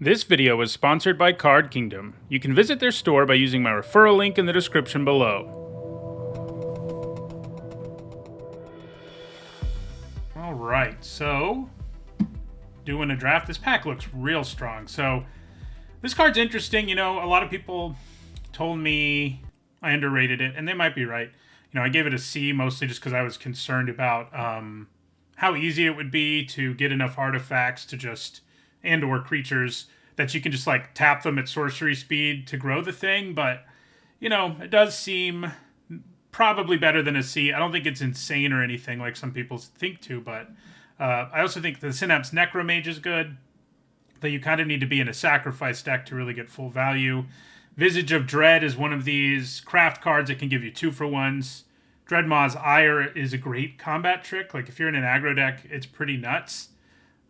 This video is sponsored by Card Kingdom. You can visit their store by using my referral link in the description below. Alright, so doing a draft. This pack looks real strong. So this card's interesting. You know, a lot of people told me I underrated it, and they might be right. You know, I gave it a C mostly just because I was concerned about how easy it would be to get enough artifacts to just and/or creatures that you can just like tap them at sorcery speed to grow the thing. But you know, it does seem probably better than a C. I don't think it's insane or anything like some people think to, but I also think the Synapse Necromage is good. That you kind of need to be in a sacrifice deck to really get full value. Visage of Dread is one of these craft cards that can give you 2-for-1s. Dreadmaw's Ire is a great combat trick. Like if you're in an aggro deck, it's pretty nuts.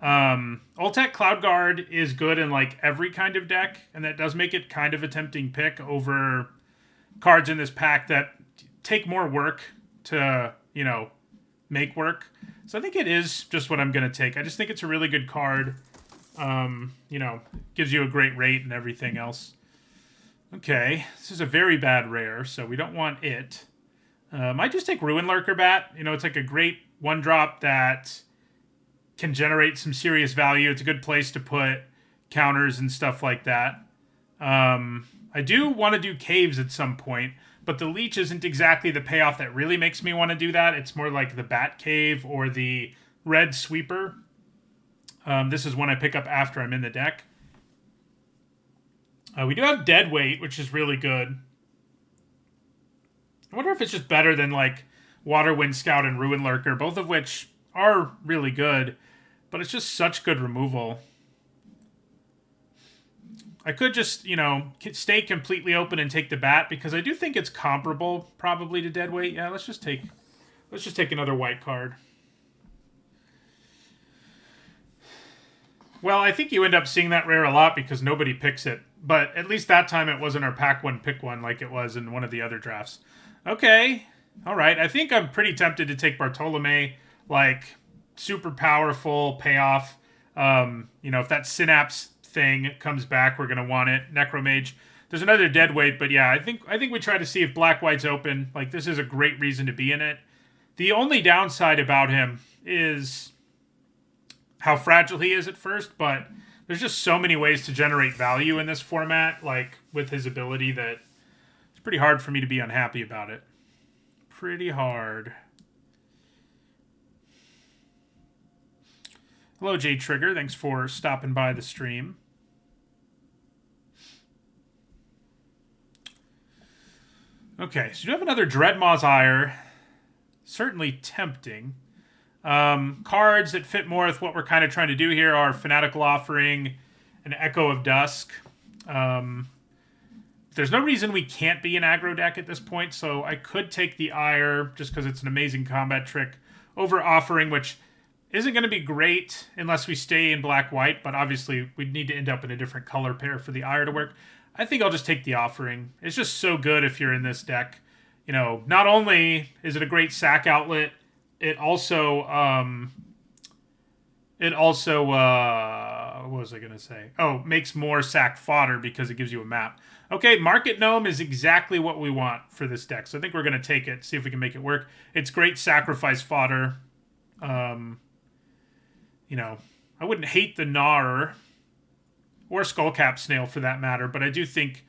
Ultec Cloud Guard is good in like every kind of deck, and that does make it kind of a tempting pick over cards in this pack that take more work to, you know, make work. So I think it is just what I'm going to take. I just think it's a really good card. You know, gives you a great rate and everything else. Okay, this is a very bad rare, so we don't want it. Might just take Ruin Lurker Bat. You know, it's like a great 1-drop that can generate some serious value. It's a good place to put counters and stuff like that. I do want to do Caves at some point, but the Leech isn't exactly the payoff that really makes me want to do that. It's more like the Bat Cave or the Red Sweeper. This is one I pick up after I'm in the deck. We do have Deadweight, which is really good. I wonder if it's just better than like Waterwind Scout and Ruin Lurker, both of which are really good, but it's just such good removal. I could just, you know, stay completely open and take the Bat because I do think it's comparable probably to Deadweight. Yeah, let's just take another white card. Well, I think you end up seeing that rare a lot because nobody picks it. But at least that time it wasn't our pack one pick one like it was in one of the other drafts. Okay. All right. I think I'm pretty tempted to take Bartolome. Like, super powerful payoff. You know, if that Synapse thing comes back, we're going to want it. Necromage. There's another Deadweight, but yeah, I think we try to see if Black-White's open. Like, this is a great reason to be in it. The only downside about him is how fragile he is at first, but there's just so many ways to generate value in this format, like with his ability, that it's pretty hard for me to be unhappy about it. Pretty hard. Hello, J Trigger. Thanks for stopping by the stream. Okay, so you have another Dreadmaw's Ire. Certainly tempting. Cards that fit more with what we're kind of trying to do here are Fanatical Offering and Echo of Dusk. There's no reason we can't be an aggro deck at this point, so I could take the Ire just because it's an amazing combat trick over Offering, which isn't going to be great unless we stay in black-white, but obviously we'd need to end up in a different color pair for the Ire to work. I think I'll just take the Offering. It's just so good if you're in this deck. You know, not only is it a great sack outlet, it also, what was I going to say? Oh, makes more sack fodder because it gives you a map. Okay, Market Gnome is exactly what we want for this deck. So I think we're going to take it, see if we can make it work. It's great sacrifice fodder. You know, I wouldn't hate the Gnawer or Skullcap Snail for that matter, but I do think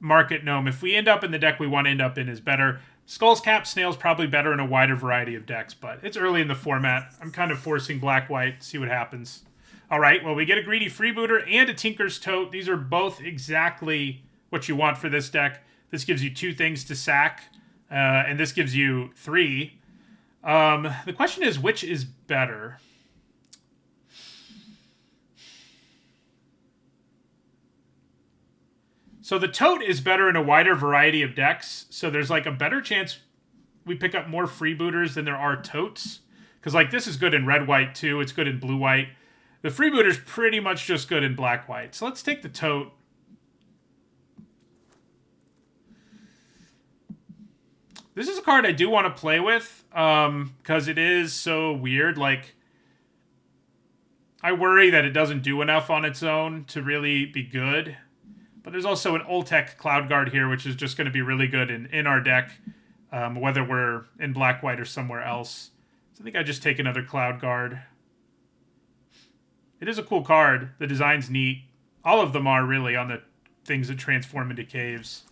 Market Gnome, if we end up in the deck we want to end up in, is better. Skullcap Snail's probably better in a wider variety of decks, but it's early in the format. I'm kind of forcing black-white, see what happens. All right, well, we get a Greedy Freebooter and a Tinker's Tote. These are both exactly what you want for this deck. This gives you 2 things to sack, and this gives you 3. The question is, which is better? So the Tote is better in a wider variety of decks, so there's like a better chance we pick up more freebooters than there are Totes. Because like this is good in red-white too, it's good in blue-white. The freebooter's pretty much just good in black-white. So let's take the Tote. This is a card I do want to play with, because it is so weird. Like, I worry that it doesn't do enough on its own to really be good. But there's also an Oltec Cloud Guard here, which is just going to be really good in our deck, whether we're in black-white or somewhere else. So I think I just take another Cloud Guard. It is a cool card. The design's neat. All of them are, really, on the things that transform into caves.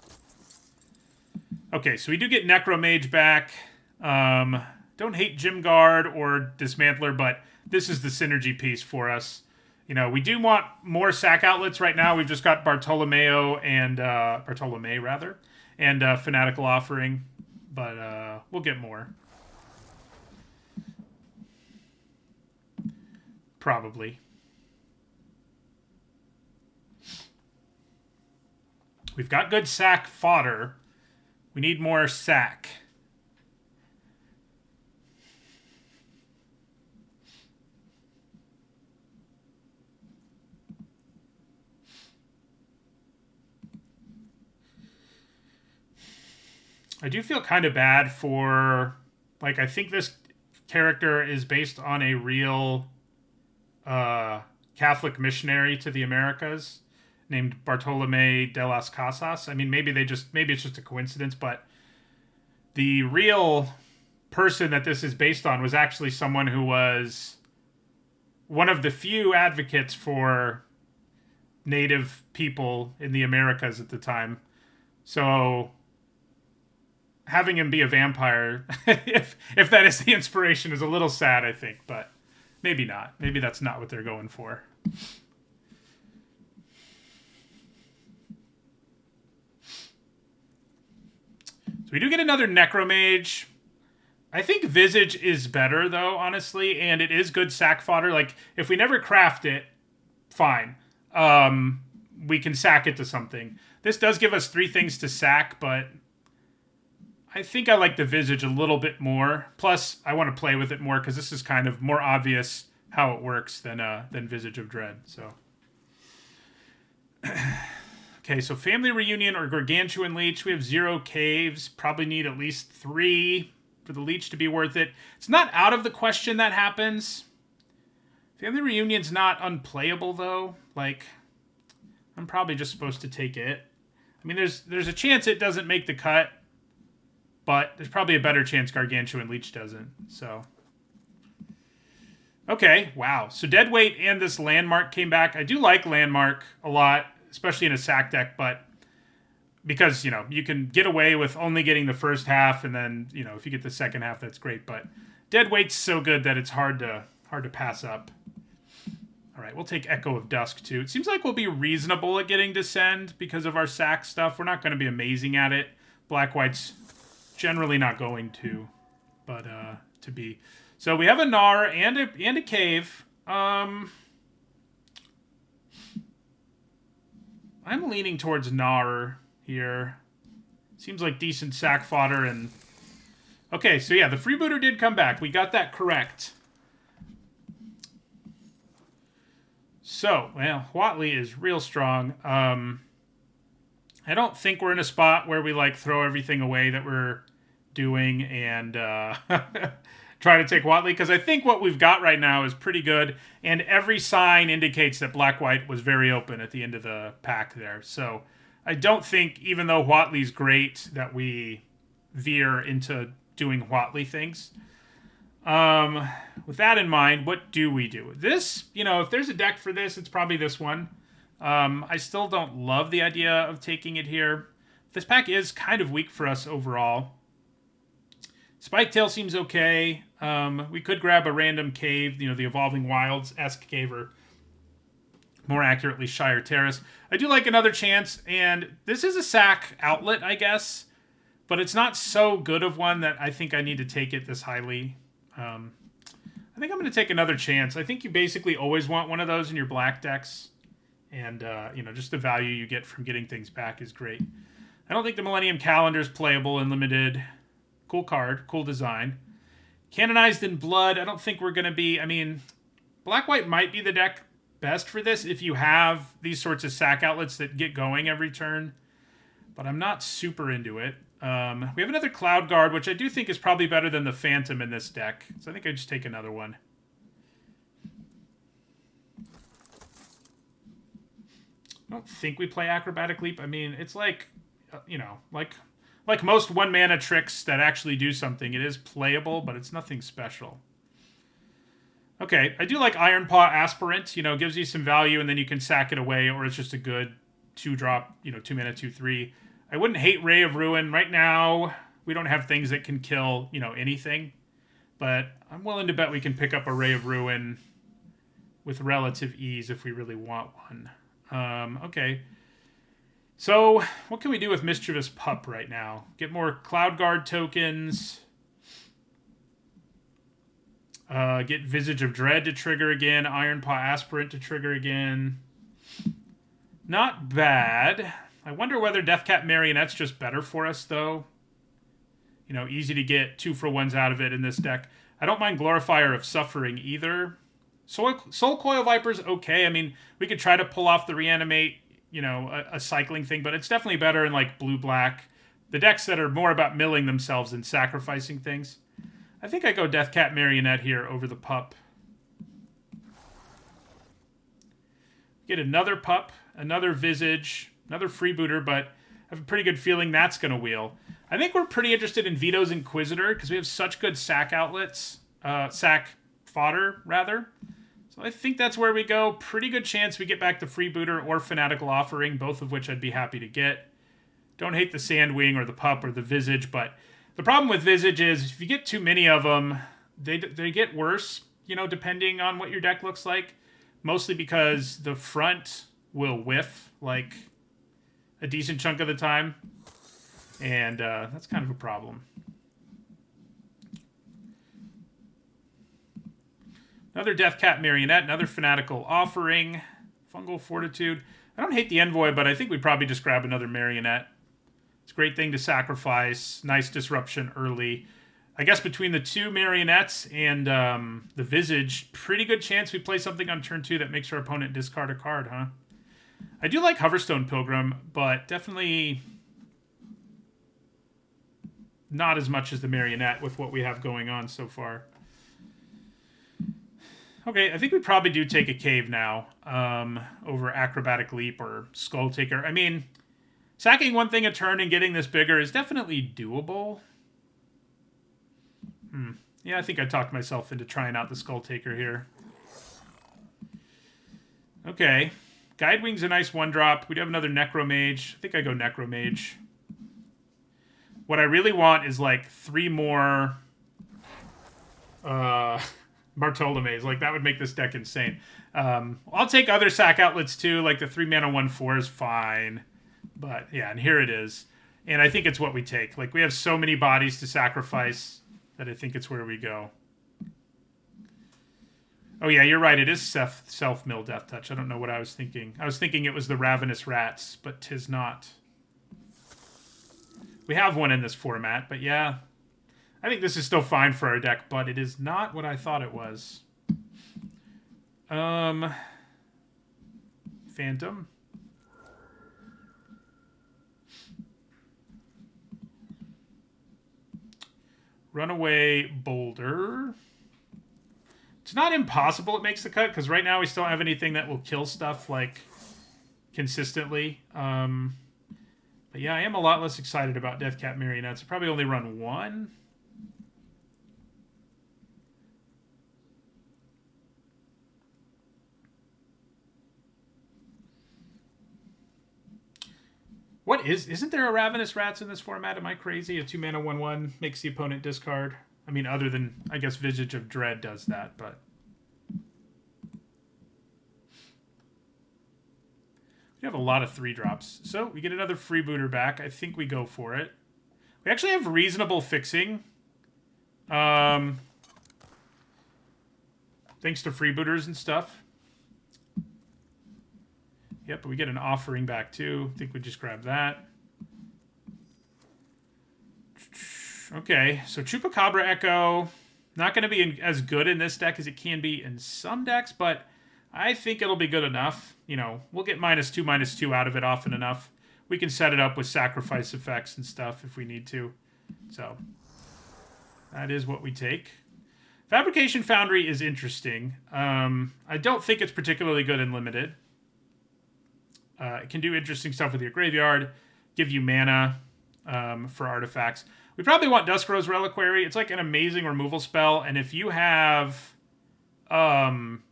Okay, so we do get Necromage back. Don't hate Gym Guard or Dismantler, but this is the synergy piece for us. You know, we do want more sack outlets right now. We've just got Bartolomeo and Bartolome rather, and Fanatical Offering, but we'll get more. Probably. We've got good sack fodder. We need more sack. I do feel kind of bad for, like, I think this character is based on a real Catholic missionary to the Americas named Bartolome de las Casas. I mean, maybe it's just a coincidence, but the real person that this is based on was actually someone who was one of the few advocates for native people in the Americas at the time. So having him be a vampire, if that is the inspiration, is a little sad, I think, but maybe not. Maybe that's not what they're going for. So we do get another Necromage. I think Visage is better, though, honestly, and it is good sack fodder. Like, if we never craft it, fine. We can sack it to something. This does give us 3 things to sack, but I think I like the Visage a little bit more. Plus, I want to play with it more, because this is kind of more obvious how it works than Visage of Dread, so... Okay, so Family Reunion or Gargantuan Leech. We have 0 caves. Probably need at least 3 for the Leech to be worth it. It's not out of the question that happens. Family Reunion's not unplayable, though. Like, I'm probably just supposed to take it. I mean, there's a chance it doesn't make the cut, but there's probably a better chance Gargantuan Leech doesn't, so... Okay, wow. So Deadweight and this Landmark came back. I do like Landmark a lot, especially in a sack deck, but because, you know, you can get away with only getting the first half, and then, you know, if you get the second half, that's great. But Deadweight's so good that it's hard to pass up. All right, we'll take Echo of Dusk, too. It seems like we'll be reasonable at getting Descend because of our sack stuff. We're not going to be amazing at it. Black-White's generally not going to, but to be. So we have a Gnar and a Cave. I'm leaning towards Gnar here. Seems like decent sack fodder. And okay, so yeah, the Freebooter did come back. We got that correct. So, well, Huatli is real strong. I don't think we're in a spot where we, like, throw everything away that we're doing and try to take Huatli, because I think what we've got right now is pretty good, and every sign indicates that Black-White was very open at the end of the pack there. So I don't think, even though Huatli's great, that we veer into doing Huatli things. With that in mind, what do we do? This, you know, if there's a deck for this, it's probably this one. I still don't love the idea of taking it here. This pack is kind of weak for us overall. Spiketail seems okay. We could grab a random cave, you know, the Evolving Wilds-esque cave, or more accurately, Shire Terrace. I do like another chance, and this is a sack outlet, I guess, but it's not so good of one that I think I need to take it this highly. I think I'm going to take another chance. I think you basically always want one of those in your black decks, and, you know, just the value you get from getting things back is great. I don't think the Millennium Calendar is playable in limited. Cool card, cool design. Canonized in Blood, I don't think we're going to be... I mean, Black-White might be the deck best for this if you have these sorts of sack outlets that get going every turn, but I'm not super into it. We have another Cloud Guard, which I do think is probably better than the Phantom in this deck, so I think I just take another one. I don't think we play Acrobatic Leap. I mean, it's like, you know, like most 1-mana tricks that actually do something. It is playable, but it's nothing special. Okay, I do like Iron Paw Aspirant. You know, gives you some value, and then you can sack it away, or it's just a good 2-drop, you know, 2-mana, 2/3. I wouldn't hate Ray of Ruin. Right now, we don't have things that can kill, you know, anything. But I'm willing to bet we can pick up a Ray of Ruin with relative ease if we really want one. Okay. So, what can we do with Mischievous Pup right now? Get more Cloud Guard tokens. Get Visage of Dread to trigger again. Iron Paw Aspirant to trigger again. Not bad. I wonder whether Deathcap Marionette's just better for us, though. You know, easy to get 2-for-1s out of it in this deck. I don't mind Glorifier of Suffering either. Soul Coil Viper's okay. I mean, we could try to pull off the Reanimate, you know, a cycling thing, but it's definitely better in, like, blue-black. The decks that are more about milling themselves and sacrificing things. I think I go Deathcat Marionette here over the Pup. Get another Pup, another Visage, another Freebooter, but I have a pretty good feeling that's going to wheel. I think we're pretty interested in Vito's Inquisitor because we have such good sack outlets. Sack fodder, rather. So I think that's where we go. Pretty good chance we get back to Freebooter or Fanatical Offering, both of which I'd be happy to get. Don't hate the Sandwing or the Pup or the Visage, but the problem with Visage is if you get too many of them, they get worse, you know, depending on what your deck looks like. Mostly because the front will whiff, like, a decent chunk of the time. And that's kind of a problem. Another Deathcat Marionette, another Fanatical Offering, Fungal Fortitude. I don't hate the Envoy, but I think we'd probably just grab another Marionette. It's a great thing to sacrifice. Nice disruption early. I guess between the two Marionettes and the Visage, pretty good chance we play something on turn 2 that makes our opponent discard a card, huh? I do like Hoverstone Pilgrim, but definitely not as much as the Marionette with what we have going on so far. Okay, I think we probably do take a Cave now over Acrobatic Leap or Skull Taker. I mean, sacking one thing a turn and getting this bigger is definitely doable. Yeah, I think I talked myself into trying out the Skull Taker here. Okay. Guidewing's a nice 1-drop. We do have another Necromage. I think I go Necromage. What I really want is, like, 3 more Bartolome's. Like, that would make this deck insane. I'll take other sack outlets, too. Like, the 3-mana 1/4 is fine. But, yeah, and here it is. And I think it's what we take. Like, we have so many bodies to sacrifice that I think it's where we go. Oh, yeah, you're right. It is self-mill Death Touch. I don't know what I was thinking. I was thinking it was the Ravenous Rats, but 'tis not. We have one in this format, but yeah. I think this is still fine for our deck, but it is not what I thought it was. Phantom. Runaway Boulder. It's not impossible it makes the cut, because right now we still don't have anything that will kill stuff, like, consistently. But yeah, I am a lot less excited about Deathcat Marionettes. I probably only run 1. Isn't there a Ravenous Rats in this format? Am I crazy? A 2-mana 1/1 makes the opponent discard. I mean, other than, I guess, Visage of Dread does that, but... We have a lot of 3-drops. So, we get another Freebooter back. I think we go for it. We actually have reasonable fixing. Thanks to Freebooters and stuff. Yep, but we get an Offering back, too. I think we just grab that. Okay, so Chupacabra Echo, not going to be as good in this deck as it can be in some decks, but I think it'll be good enough. You know, we'll get -2/-2 out of it often enough. We can set it up with sacrifice effects and stuff if we need to. So, that is what we take. Fabrication Foundry is interesting. I don't think it's particularly good in Limited. It can do interesting stuff with your graveyard, give you mana for artifacts. We probably want Duskrow's Reliquary. It's like an amazing removal spell, and if you have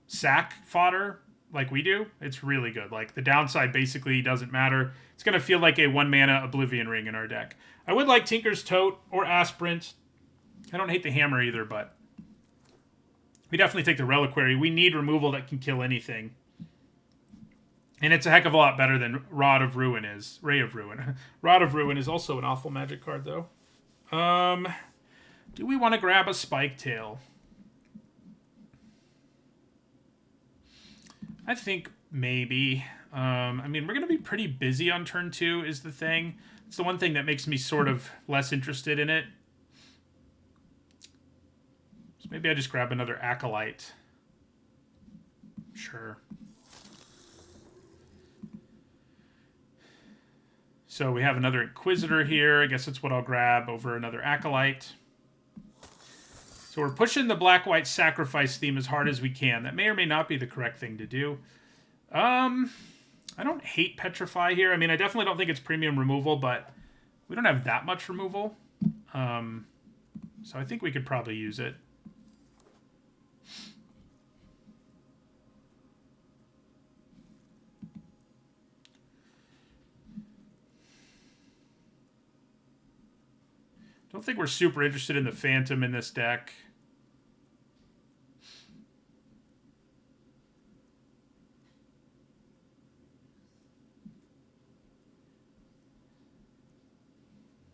sack fodder like we do, it's really good. Like, the downside basically doesn't matter. It's going to feel like a 1-mana Oblivion Ring in our deck. I would like Tinker's Tote or Aspirant. I don't hate the hammer either, but we definitely take the Reliquary. We need removal that can kill anything. And it's a heck of a lot better than Rod of Ruin is. Ray of Ruin. Rod of Ruin is also an awful Magic card, though. Do we want to grab a Spike Tail? I think maybe. I mean, we're going to be pretty busy on turn 2 is the thing. It's the one thing that makes me sort of less interested in it. So maybe I just grab another Acolyte. Sure. So we have another Inquisitor here. I guess that's what I'll grab over another Acolyte. So we're pushing the black-white sacrifice theme as hard as we can. That may or may not be the correct thing to do. I don't hate Petrify here. I mean, I definitely don't think it's premium removal, but we don't have that much removal. So I think we could probably use it. Don't think we're super interested in the Phantom in this deck.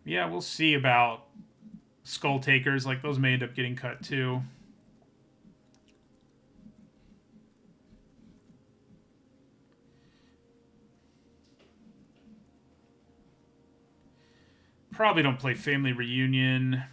Yeah, we'll see about Skull Takers. Like, those may end up getting cut too. Probably don't play Family Reunion.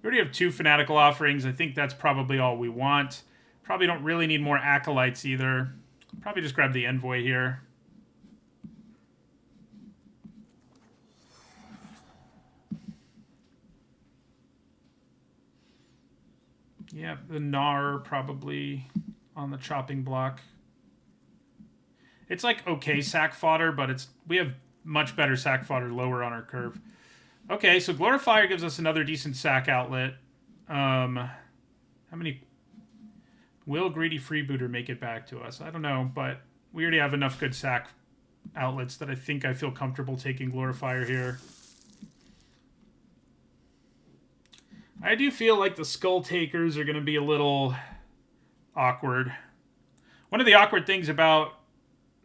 We already have 2 Fanatical Offerings. I think that's probably all we want. Probably don't really need more Acolytes either. Probably just grab the Envoy here. Yeah, the Gnar probably on the chopping block. It's like okay sack fodder, but we have much better sack fodder lower on our curve. Okay, so Glorifier gives us another decent sack outlet. How many... Will Greedy Freebooter make it back to us? I don't know, but we already have enough good sack outlets that I think I feel comfortable taking Glorifier here. I do feel like the Skull Takers are going to be a little awkward. One of the awkward things about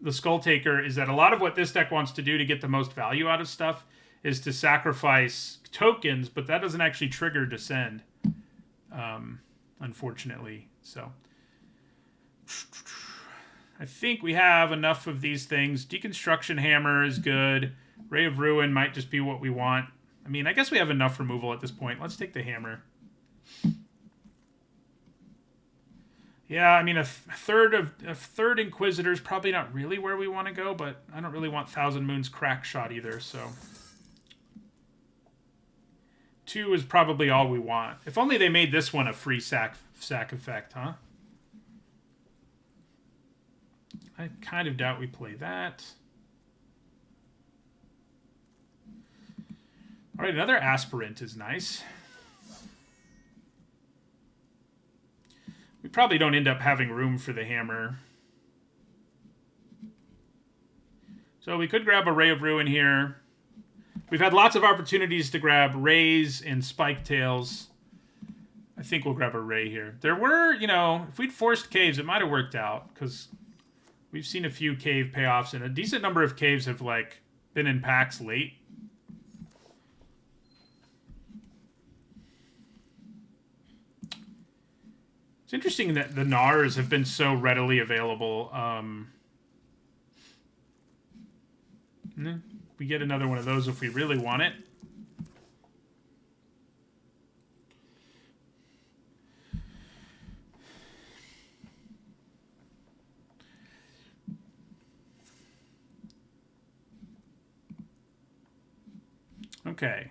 the Skull Taker is that a lot of what this deck wants to do to get the most value out of stuff is to sacrifice tokens, but that doesn't actually trigger Descend, unfortunately. So I think we have enough of these things. Deconstruction Hammer is good. Ray of Ruin might just be what we want. I mean, I guess we have enough removal at this point. Let's take the Hammer. Yeah, I mean, a third Inquisitor is probably not really where we want to go, but I don't really want Thousand Moons Crack Shot either, so 2 is probably all we want. If only they made this one a free sack effect, huh? I kind of doubt we play that. All right, another Aspirant is nice. We probably don't end up having room for the Hammer. So we could grab a Ray of Ruin here. We've had lots of opportunities to grab Rays and Spike Tails. I think we'll grab a Ray here. There were, you know, if we'd forced caves, it might have worked out, because we've seen a few cave payoffs, and a decent number of caves have, like, been in packs late. It's interesting that the Gnars have been so readily available. We get another one of those if we really want it. Okay.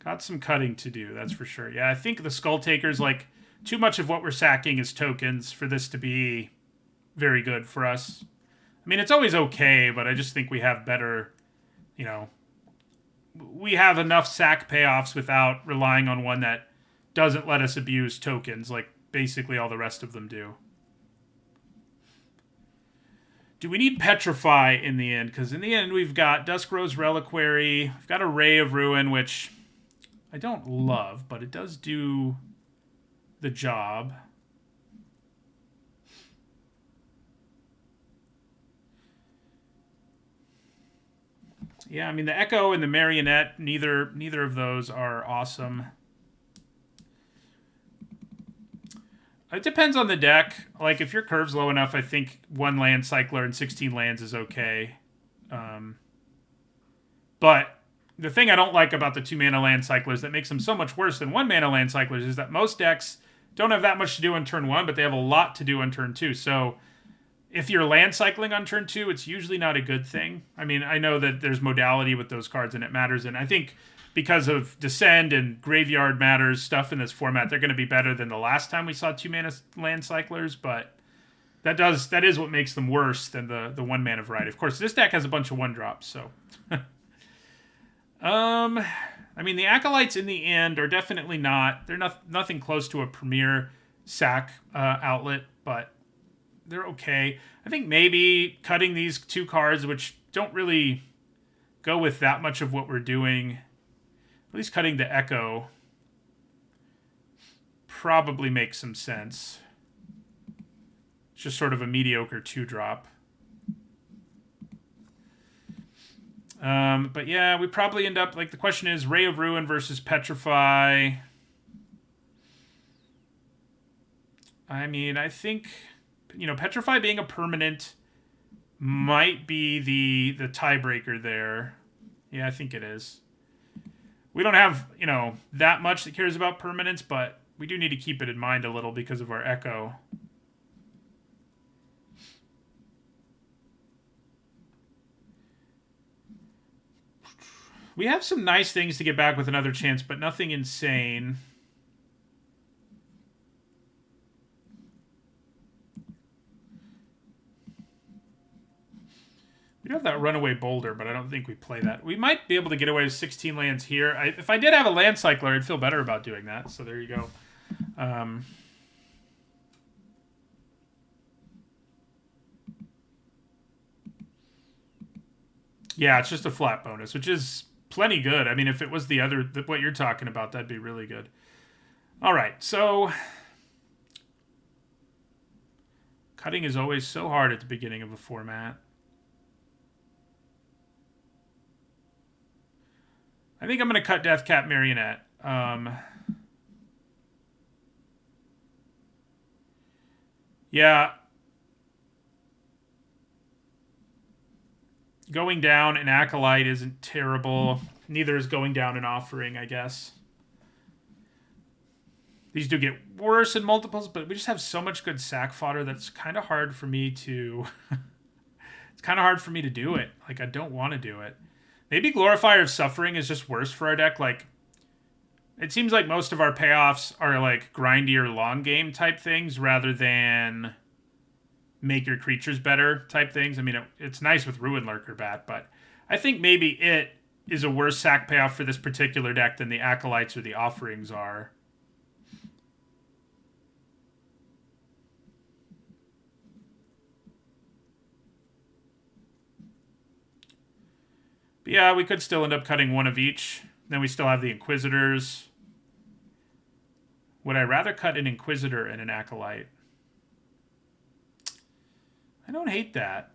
Got some cutting to do, that's for sure. Yeah, I think the Skull Taker's like too much of what we're sacking is tokens for this to be very good for us. I mean, it's always okay, but I just think we have better, you know, we have enough sack payoffs without relying on one that doesn't let us abuse tokens like basically all the rest of them do. Do we need Petrify in the end? Because in the end, we've got Duskrose Reliquary. We've got a Ray of Ruin, which I don't love, but it does do the job. Yeah, I mean, the Echo and the Marionette, neither of those are awesome. It depends on the deck. Like, if your curve's low enough, I think 1 land cycler and 16 lands is okay. But the thing I don't like about the 2-mana land cyclers that makes them so much worse than 1-mana land cyclers is that most decks don't have that much to do on turn 1, but they have a lot to do on turn 2. So if you're land cycling on turn 2, it's usually not a good thing. I mean, I know that there's modality with those cards and it matters, and I think because of Descend and Graveyard Matters stuff in this format, they're going to be better than the last time we saw 2-mana land cyclers, but that is what makes them worse than the 1-mana variety. Of course, this deck has a bunch of 1-drops, so... I mean, the Acolytes in the end are definitely not... They're nothing close to a premier sack outlet, but they're okay. I think maybe cutting these 2 cards, which don't really go with that much of what we're doing... At least cutting the Echo probably makes some sense. It's just sort of a mediocre 2-drop. But yeah, we probably end up... Like, the question is Ray of Ruin versus Petrify. I mean, I think... You know, Petrify being a permanent might be the tiebreaker there. Yeah, I think it is. We don't have, you know, that much that cares about permanence, but we do need to keep it in mind a little because of our Echo. We have some nice things to get back with another chance, but nothing insane. We do have that Runaway Boulder, but I don't think we play that. We might be able to get away with 16 lands here. If I did have a land cycler, I'd feel better about doing that. So there you go. Yeah, it's just a flat bonus, which is plenty good. I mean, if it was what you're talking about, that'd be really good. All right, so... Cutting is always so hard at the beginning of a format. I think I'm going to cut Deathcap Marionette. Yeah. Going down an Acolyte isn't terrible. Neither is going down an Offering, I guess. These do get worse in multiples, but we just have so much good sack fodder that's kind of hard for me to... It's kind of hard for me to do it. Like, I don't want to do it. Maybe Glorifier of Suffering is just worse for our deck. Like, it seems like most of our payoffs are like grindy or long game type things rather than make your creatures better type things. I mean, it's nice with Ruin Lurker Bat, but I think maybe it is a worse sack payoff for this particular deck than the Acolytes or the Offerings are. But yeah, we could still end up cutting one of each. Then we still have the Inquisitors. Would I rather cut an Inquisitor and an Acolyte? I don't hate that.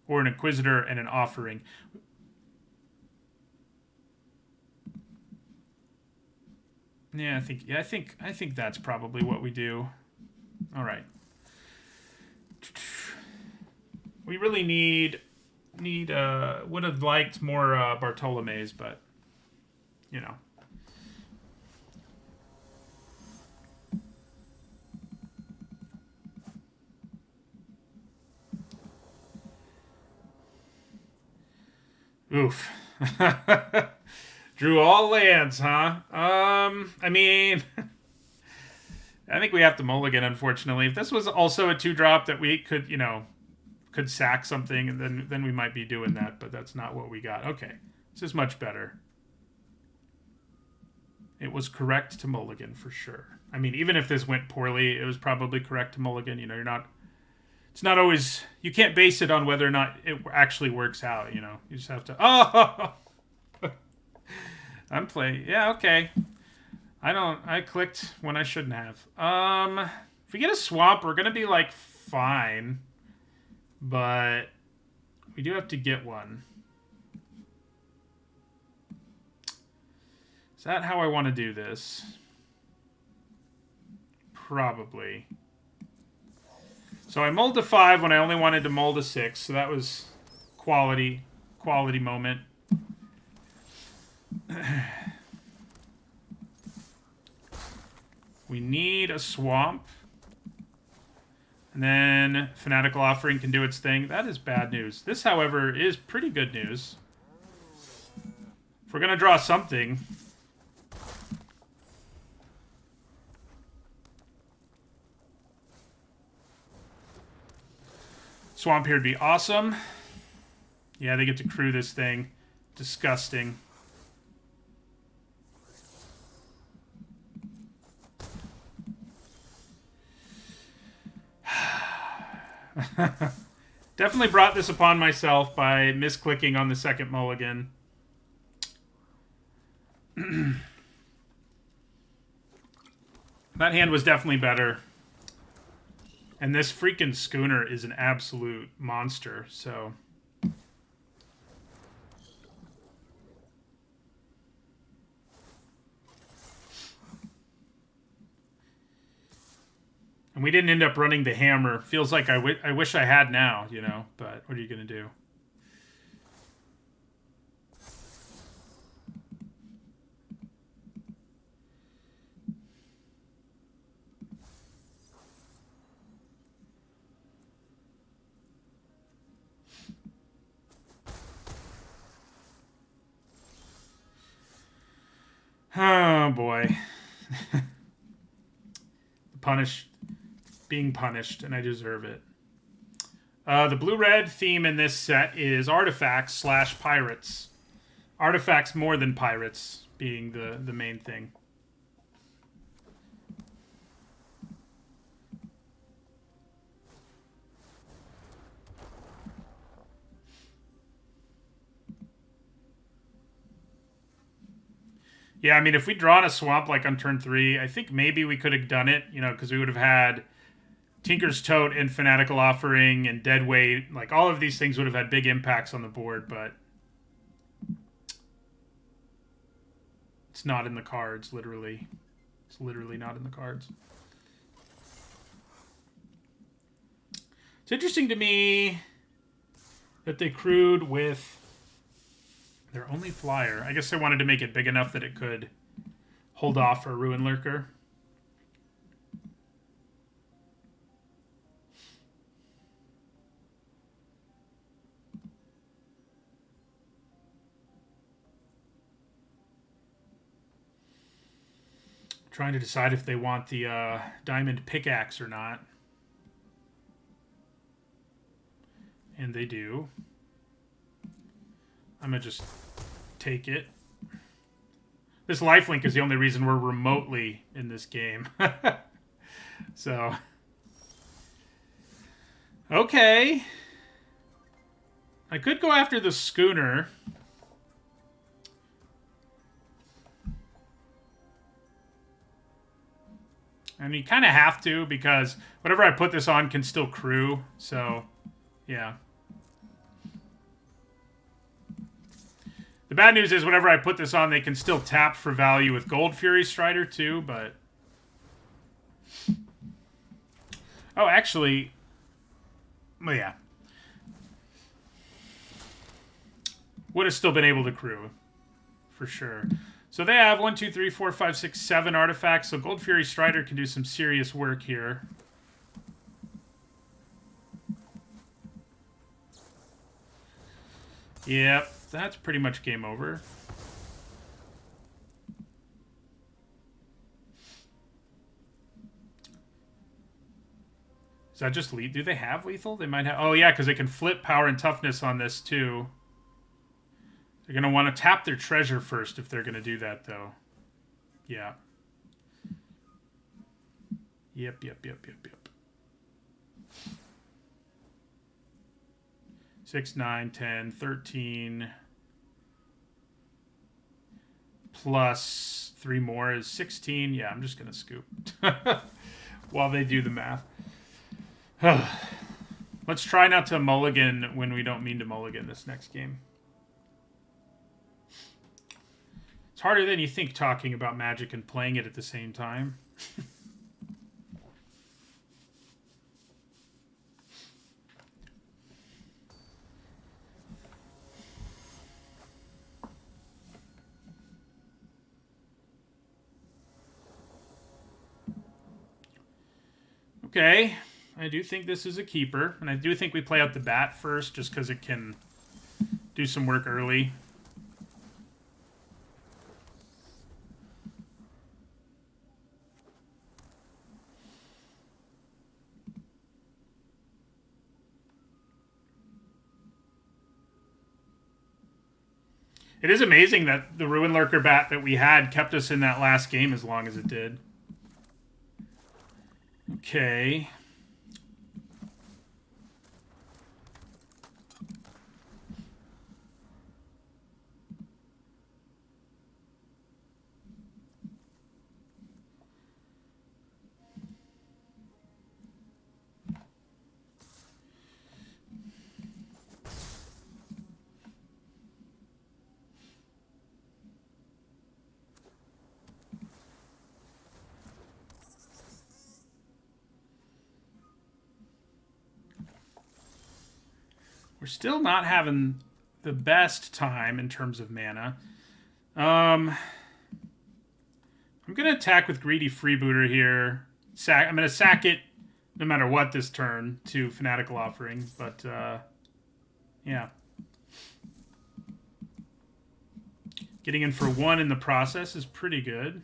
Or an Inquisitor and an Offering. Yeah, I think that's probably what we do. All right. We really would have liked more Bartolome's, but you know. Oof. Drew all lands, huh? I mean, I think we have to mulligan, unfortunately. If this was also a 2-drop that we could, could sack something, and then we might be doing that, but that's not what we got. Okay. This is much better. It was correct to mulligan for sure. I mean, even if this went poorly, it was probably correct to mulligan. You're not... It's not always... You can't base it on whether or not it actually works out, You just have to... Oh! I'm playing... Yeah, okay. I clicked when I shouldn't have. If we get a swamp, we're going to be, fine. But we do have to get one. Is that how I want to do this? Probably. So I mulled to 5 when I only wanted to mull to 6. So that was quality moment. We need a swamp. And then Fanatical Offering can do its thing. That is bad news. This, however, is pretty good news. If we're going to draw something... Swamp here would be awesome. Yeah, they get to crew this thing. Disgusting. Definitely brought this upon myself by misclicking on the second mulligan. That hand was definitely better. And this freaking schooner is an absolute monster, so... And we didn't end up running the hammer. Feels like I wish I had now, but what are you going to do? Oh, boy. Being punished, and I deserve it. The blue-red theme in this set is artifacts / pirates. Artifacts more than pirates being the main thing. Yeah, I mean, if we'd drawn a swamp on turn 3, I think maybe we could have done it, because we would have had Tinker's Tote and Fanatical Offering and Deadweight. All of these things would have had big impacts on the board, but it's not in the cards, literally. It's literally not in the cards. It's interesting to me that they crewed with their only flyer. I guess they wanted to make it big enough that it could hold off for a Ruin Lurker. Trying to decide if they want the diamond pickaxe or not. And they do. I'm going to just take it. This lifelink is the only reason we're remotely in this game. So. Okay. I could go after the schooner. And you kind of have to, because whatever I put this on can still crew. So, yeah. The bad news is whenever I put this on, they can still tap for value with Gold Fury Strider too, but... Oh, actually... Well, yeah. Would have still been able to crew. For sure. So they have 1, 2, 3, 4, 5, 6, 7 artifacts. So Gold Fury Strider can do some serious work here. Yep. that's pretty much game over. Is that just do they have lethal? They might have. Oh yeah, because they can flip power and toughness on this too. They're gonna want to tap their treasure first if they're gonna do that though. Yeah. Yep. 6, 9, 10, 13. Plus 3 more is 16. Yeah, I'm just gonna scoop while they do the math. Let's try not to mulligan when we don't mean to mulligan this next game. It's harder than you think talking about Magic and playing it at the same time. Okay, I do think this is a keeper, and I do think we play out the bat first just because it can do some work early. It is amazing that the Ruin Lurker bat that we had kept us in that last game as long as it did. Okay. We're still not having the best time in terms of mana. I'm going to attack with Greedy Freebooter here. I'm going to sack it no matter what this turn to Fanatical Offering. But, yeah. Getting in for 1 in the process is pretty good.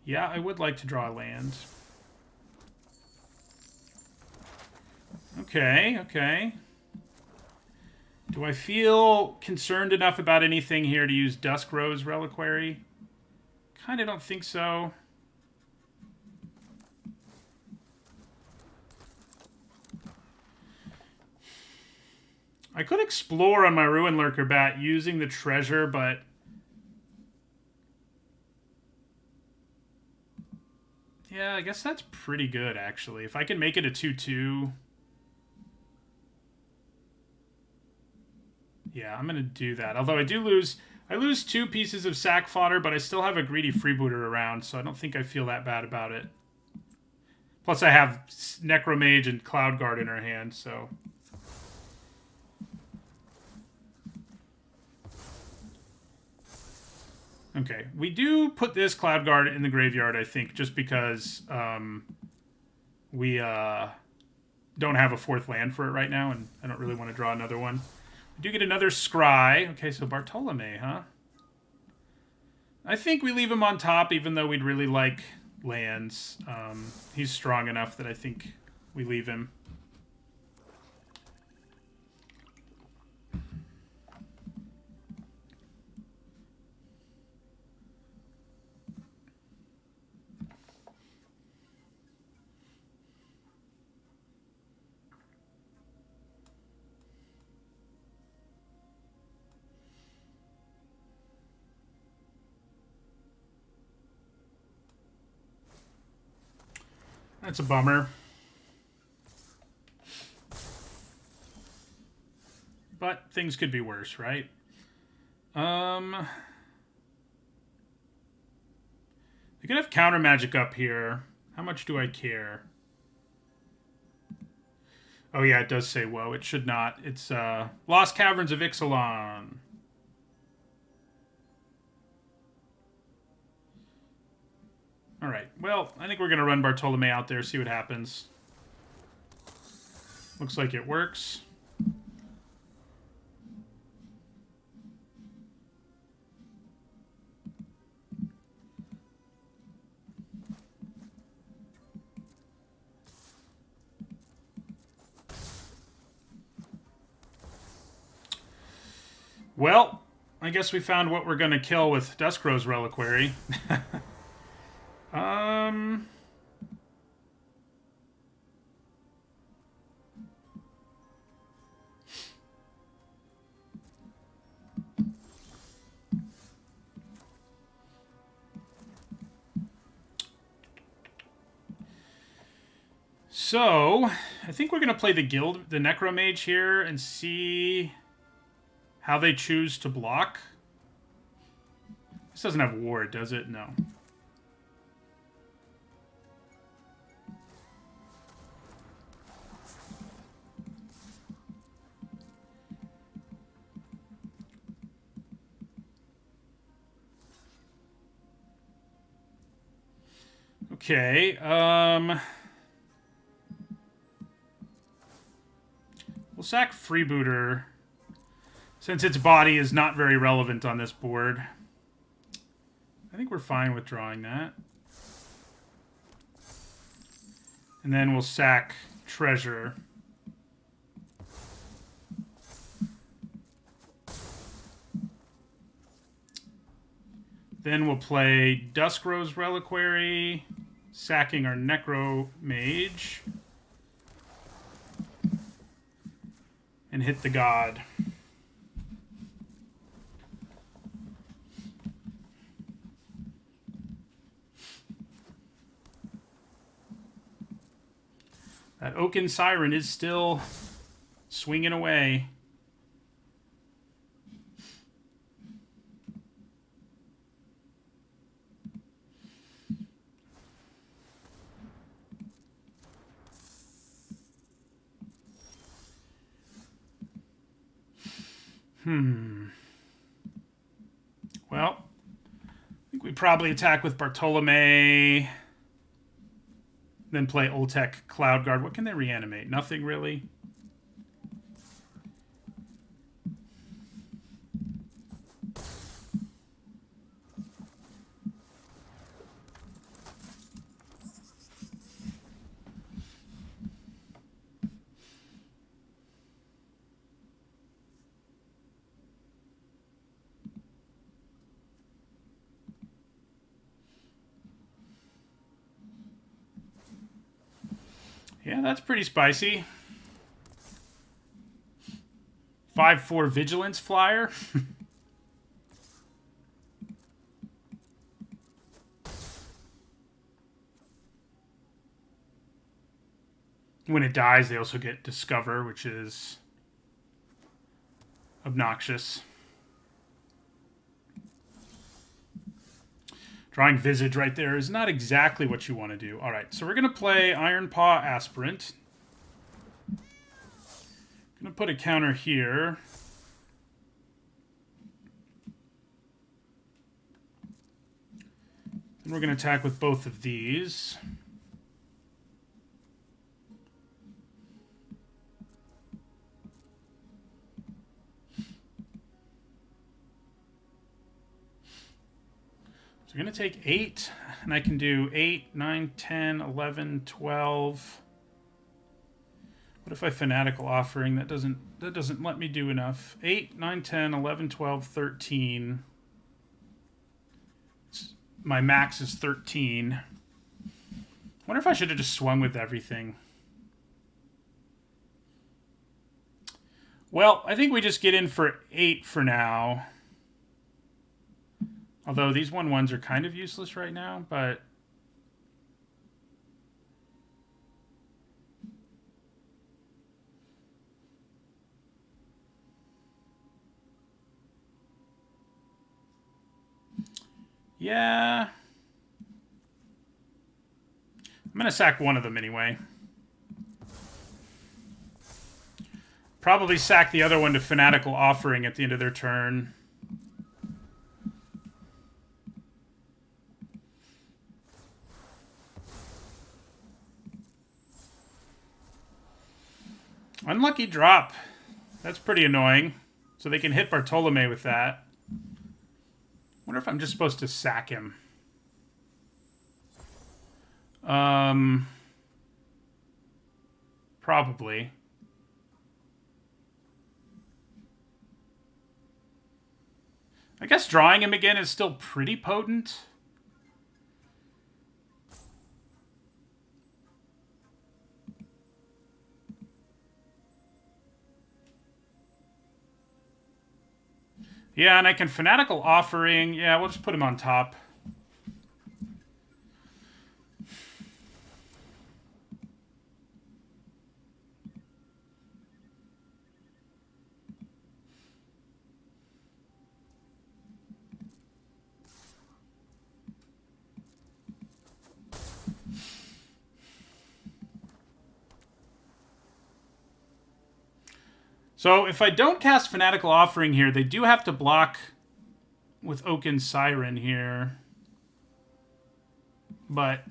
Yeah, I would like to draw a land. Okay. Do I feel concerned enough about anything here to use Dusk Rose Reliquary? Kind of don't think so. I could explore on my Ruin Lurker bat using the treasure, but yeah, I guess that's pretty good, actually. If I can make it a 2/2... Yeah, I'm going to do that. Although I lose 2 pieces of sack fodder, but I still have a Greedy Freebooter around, so I don't think I feel that bad about it. Plus I have Necromage and Cloud Guard in our hand, so... Okay, we do put this Cloud Guard in the graveyard, I think, just because we don't have a 4th land for it right now, and I don't really want to draw another one. We do get another Scry. Okay, so Bartolome, huh? I think we leave him on top, even though we'd really like lands. He's strong enough that I think we leave him. That's a bummer. But things could be worse, right? We could have counter magic up here. How much do I care? Oh yeah, it does say whoa. It should not. It's Lost Caverns of Ixalan. All right. Well, I think we're going to run Bartolome out there, see what happens. Looks like it works. Well, I guess we found what we're going to kill with Duskrow's Reliquary. So, I think we're going to play the Necromage here and see how they choose to block. This doesn't have ward, does it? No. Okay, we'll sack Freebooter since its body is not very relevant on this board. I think we're fine with drawing that. And then we'll sack Treasure. Then we'll play Duskrow's Reliquary, sacking our Necromage, and hit the god. That Oaken Siren is still swinging away. Well, I think we probably attack with Bartolome, then play Oltec Cloud Guard. What can they reanimate? Nothing really. Yeah, that's pretty spicy. 5/4 Vigilance Flyer. When it dies, they also get Discover, which is obnoxious. Drawing Visage right there is not exactly what you want to do. All right, so we're going to play Iron Paw Aspirant. Going to put a counter here. And we're going to attack with both of these. So we're going to take 8, and I can do 8, 9, 10, 11, 12. What if I Fanatical Offering? That doesn't let me do enough. 8, 9, 10, 11, 12, 13. My max is 13. Wonder if I should have just swung with everything. Well, I think we just get in for 8 for now. Although these 1/1s are kind of useless right now, but... yeah. I'm going to sack one of them anyway. Probably sack the other one to Fanatical Offering at the end of their turn. Unlucky drop. That's pretty annoying. So they can hit Bartolome with that. Wonder if I'm just supposed to sack him. Probably. I guess drawing him again is still pretty potent. Yeah, and I can Fanatical Offering. Yeah, we'll just put him on top. So if I don't cast Fanatical Offering here, they do have to block with Oaken Siren here. But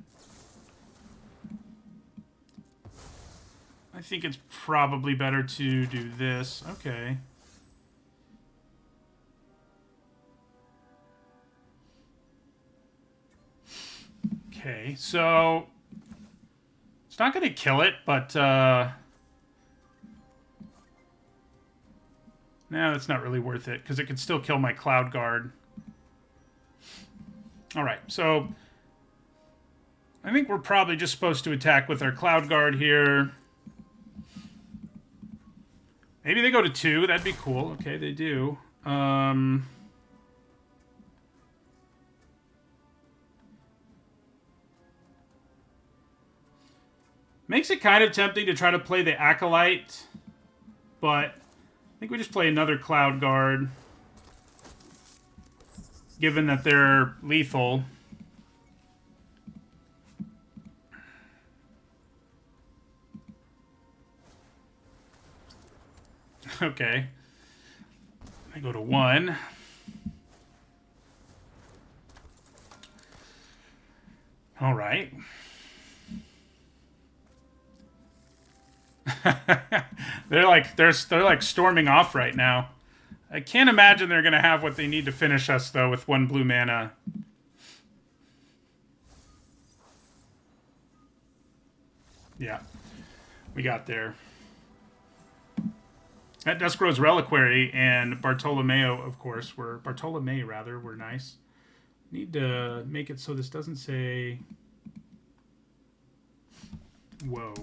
I think it's probably better to do this. Okay. Okay, so it's not going to kill it, but no, that's not really worth it, because it could still kill my Cloud Guard. Alright, so I think we're probably just supposed to attack with our Cloud Guard here. Maybe they go to 2, that'd be cool. Okay, they do. Makes it kind of tempting to try to play the Acolyte, but I think we just play another Cloud Guard, given that they're lethal. Okay. I go to 1. All right. they're like storming off right now. I can't imagine they're going to have what they need to finish us, though, with 1 blue mana. Yeah. We got there. That Duskrow's Reliquary and Bartolomeo, of course, were nice. Need to make it so this doesn't say... Whoa.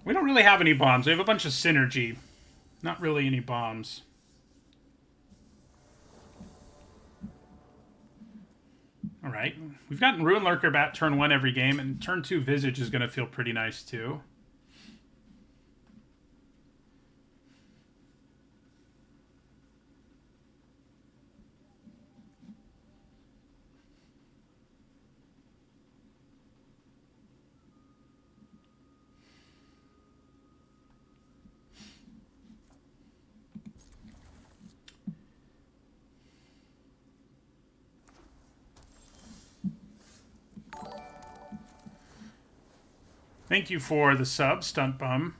We don't really have any bombs. We have a bunch of synergy. Not really any bombs. Alright. We've gotten Ruin Lurker Bat turn 1 every game, and turn 2 Visage is going to feel pretty nice, too. Thank you for the sub, Stunt Bum.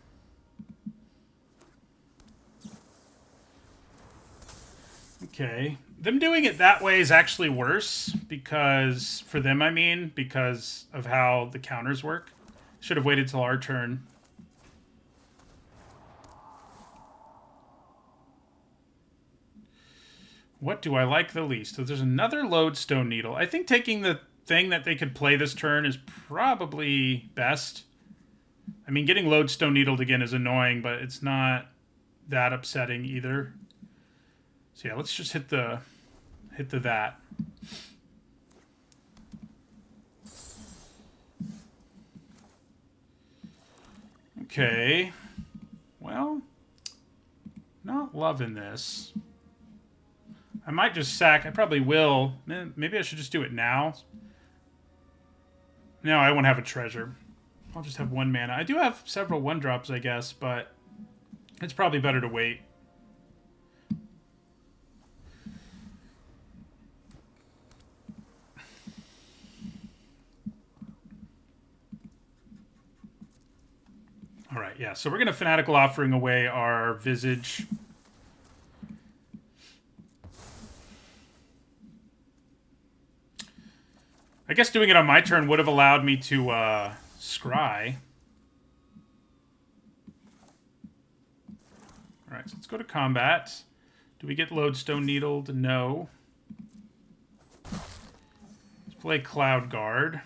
Okay. Them doing it that way is actually worse, because... For them, I mean, because of how the counters work. Should have waited till our turn. What do I like the least? So there's another Lodestone Needle. I think taking the thing that they could play this turn is probably best. I mean, getting Lodestone Needled again is annoying, but it's not that upsetting either. So yeah, let's just hit the that. Okay. Well, not loving this. I might just sack. I probably will. Maybe I should just do it now. No, I won't have a treasure. I'll just have 1 mana. I do have several 1-drops, I guess, but it's probably better to wait. All right, yeah. So we're going to Fanatical Offering away our Visage. I guess doing it on my turn would have allowed me to scry. All right, so let's go to combat. Do we get Lodestone Needled? No. Let's play Cloud Guard.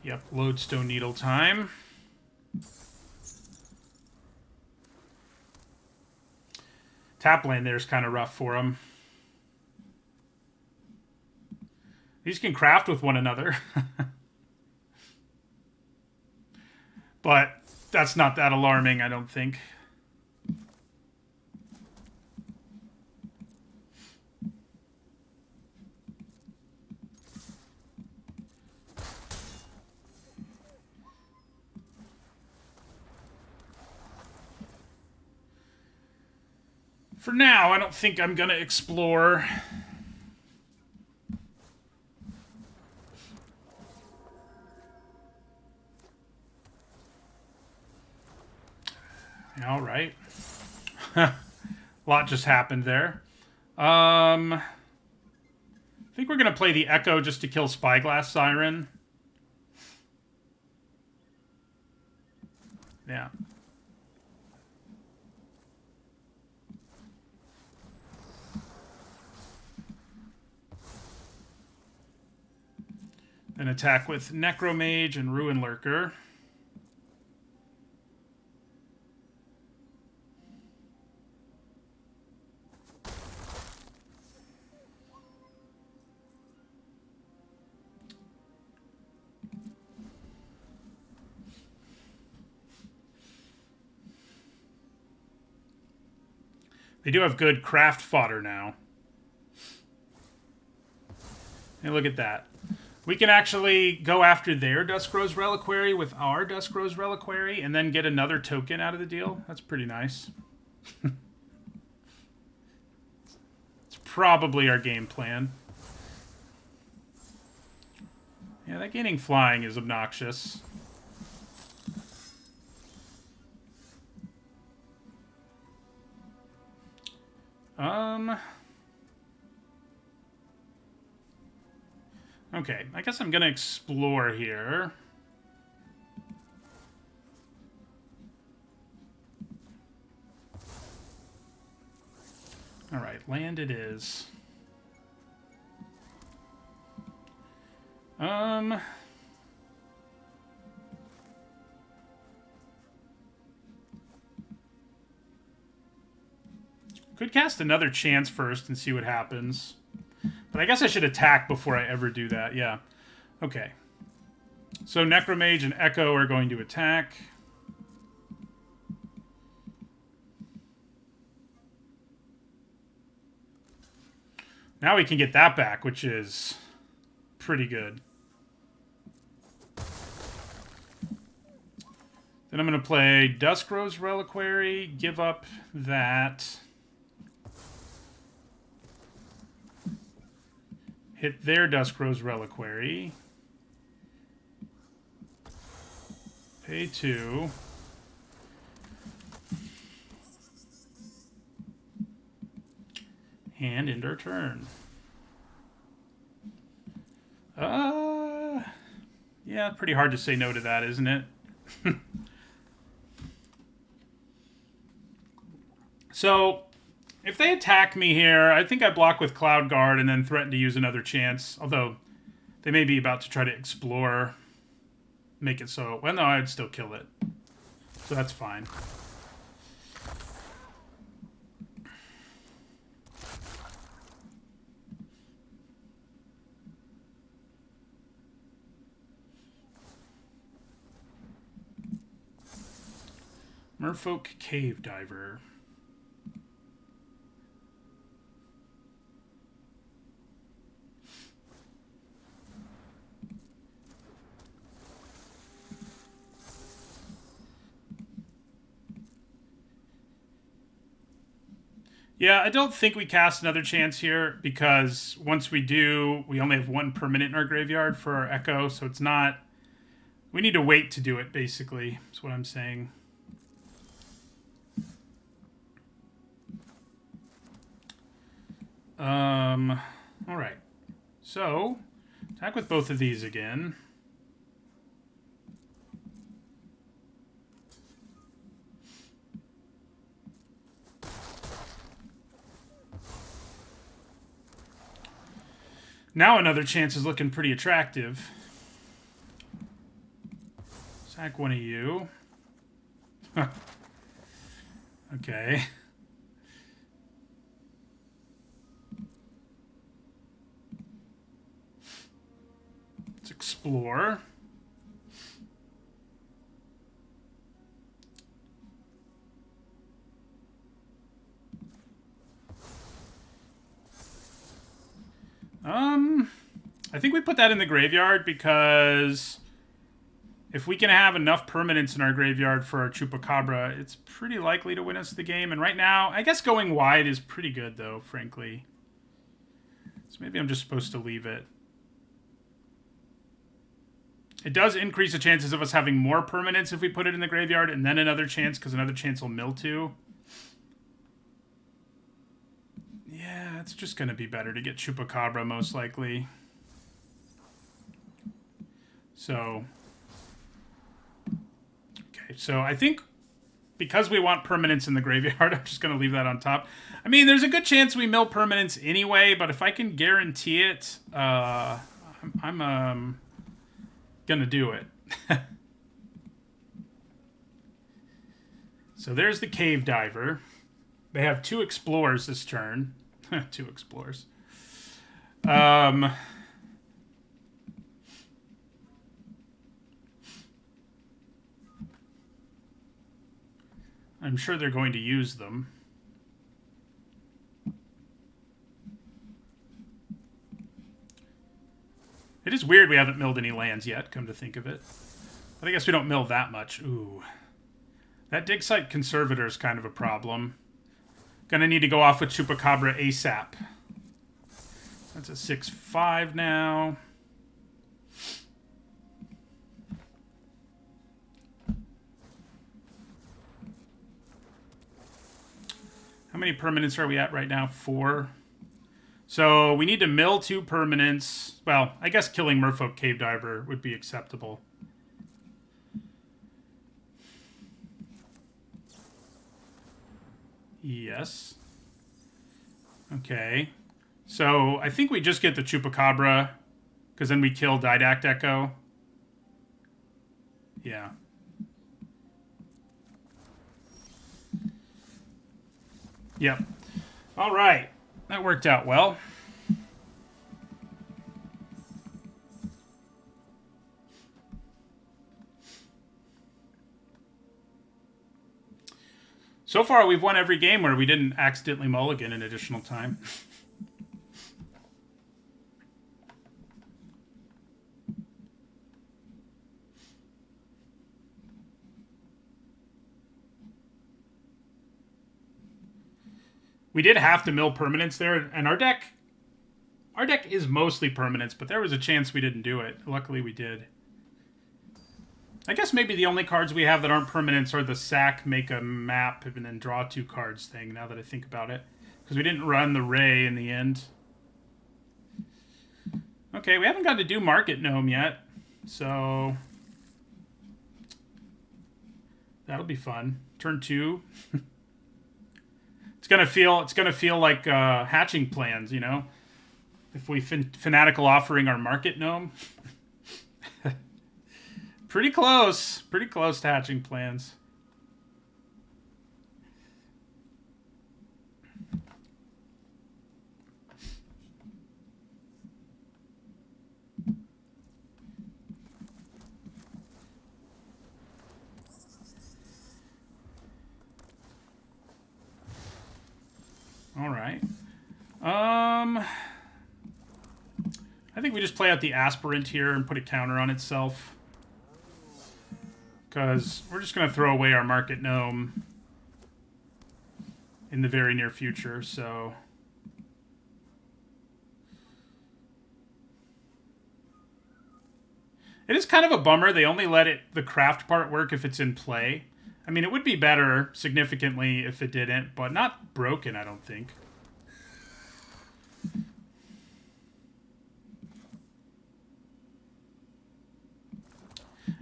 Yep, Lodestone Needle time. Tap lane there's kind of rough for him. These can craft with one another. But that's not that alarming, I don't think. For now, I don't think I'm going to explore. All right. A lot just happened there. I think we're going to play the Echo just to kill Spyglass Siren. Yeah. Then attack with Necromage and Ruin Lurker. They do have good craft fodder now. Hey, look at that. We can actually go after their Duskrose Reliquary with our Duskrose Reliquary and then get another token out of the deal. That's pretty nice. It's probably our game plan. Yeah, that gaining flying is obnoxious. Okay, I guess I'm gonna explore here. Alright, land it is. Could cast another chance first and see what happens. But I guess I should attack before I ever do that. Yeah. Okay. So Necromage and Echo are going to attack. Now we can get that back, which is pretty good. Then I'm going to play Duskrose Reliquary, give up that. Hit their Duskrose Reliquary. Pay 2. And end our turn. Yeah, pretty hard to say no to that, isn't it? So, if they attack me here, I think I block with Cloud Guard and then threaten to use another chance. Although, they may be about to try to explore. Make it so... Well, no, I'd still kill it. So that's fine. Merfolk Cave Diver. Yeah, I don't think we cast another chance here because once we do, we only have one permanent in our graveyard for our Echo, so it's not... We need to wait to do it, basically, is what I'm saying. Alright. So, attack with both of these again. Now another chance is looking pretty attractive. Sack one of you. Okay. Let's explore. I think we put that in the graveyard because if we can have enough permanents in our graveyard for our Chupacabra, it's pretty likely to win us the game. And right now, I guess going wide is pretty good, though, frankly. So maybe I'm just supposed to leave it. It does increase the chances of us having more permanents if we put it in the graveyard, and then another chance, because another chance will mill too. Yeah, it's just going to be better to get Chupacabra, most likely. So... Okay, so I think because we want permanents in the graveyard, I'm just going to leave that on top. I mean, there's a good chance we mill permanents anyway, but if I can guarantee it, I'm gonna do it. So there's the Cave Diver. They have 2 Explorers this turn. 2 Explorers. I'm sure they're going to use them. It is weird we haven't milled any lands yet, come to think of it. But I guess we don't mill that much. Ooh. That dig site conservator is kind of a problem. Gonna need to go off with Chupacabra ASAP. That's a 6/5 now. How many permanents are we at right now? 4. So we need to mill 2 permanents. Well, I guess killing Merfolk Cave Diver would be acceptable. Yes. Okay. So I think we just get the Chupacabra, because then we kill Didact Echo. Yeah. Yep. All right. That worked out well. So far, we've won every game where we didn't accidentally mulligan an additional time. We did have to mill permanents there, and our deck is mostly permanents, but there was a chance we didn't do it. Luckily, we did. I guess maybe the only cards we have that aren't permanents are the sack, make a map, and then draw 2 cards thing, now that I think about it. Because we didn't run the Ray in the end. Okay, we haven't got to do Market Gnome yet, so... That'll be fun. Turn 2. It's gonna feel like hatching plans, you know? If we fanatical offering our Market Gnome. Pretty close to hatching plans. All right. I think we just play out the Aspirant here and put a counter on itself. Because we're just going to throw away our Market Gnome. in the very near future, so... It is kind of a bummer they only let the craft part work if it's in play. I mean, it would be better significantly if it didn't, but not broken, I don't think.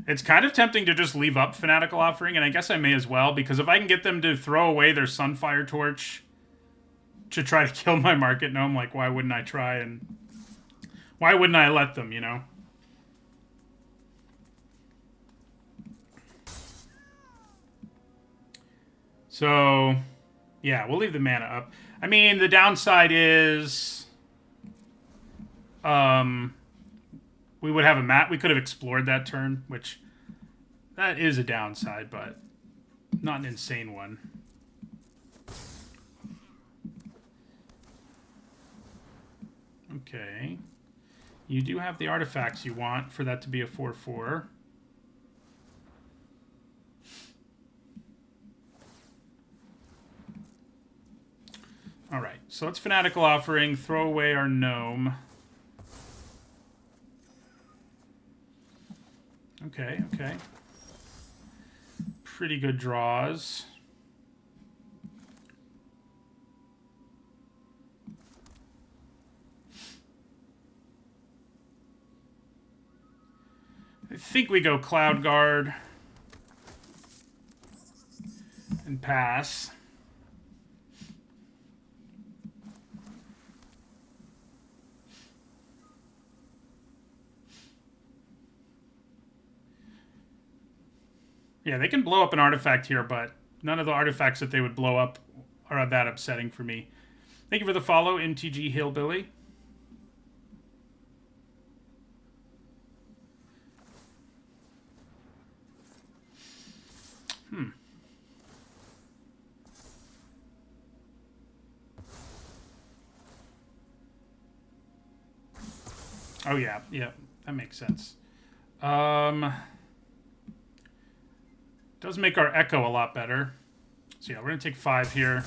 It's kind of tempting to just leave up Fanatical Offering, and I guess I may as well, because if I can get them to throw away their Sunfire Torch to try to kill my Market Gnome, like, why wouldn't I try, and why wouldn't I let them, you know? So, yeah, we'll leave the mana up. I mean, the downside is... we would have a mat. We could have explored that turn, which... That is a downside, but not an insane one. Okay. You do have the artifacts you want for that to be a 4/4. Alright, so let's Fanatical Offering, throw away our gnome. Okay, okay. Pretty good draws. I think we go Cloud Guard and pass. Yeah, they can blow up an artifact here, but none of the artifacts that they would blow up are that upsetting for me. Thank you for the follow, MTG Hillbilly. Oh, yeah, yeah, that makes sense. Does make our Echo a lot better. So yeah, we're going to take 5 here.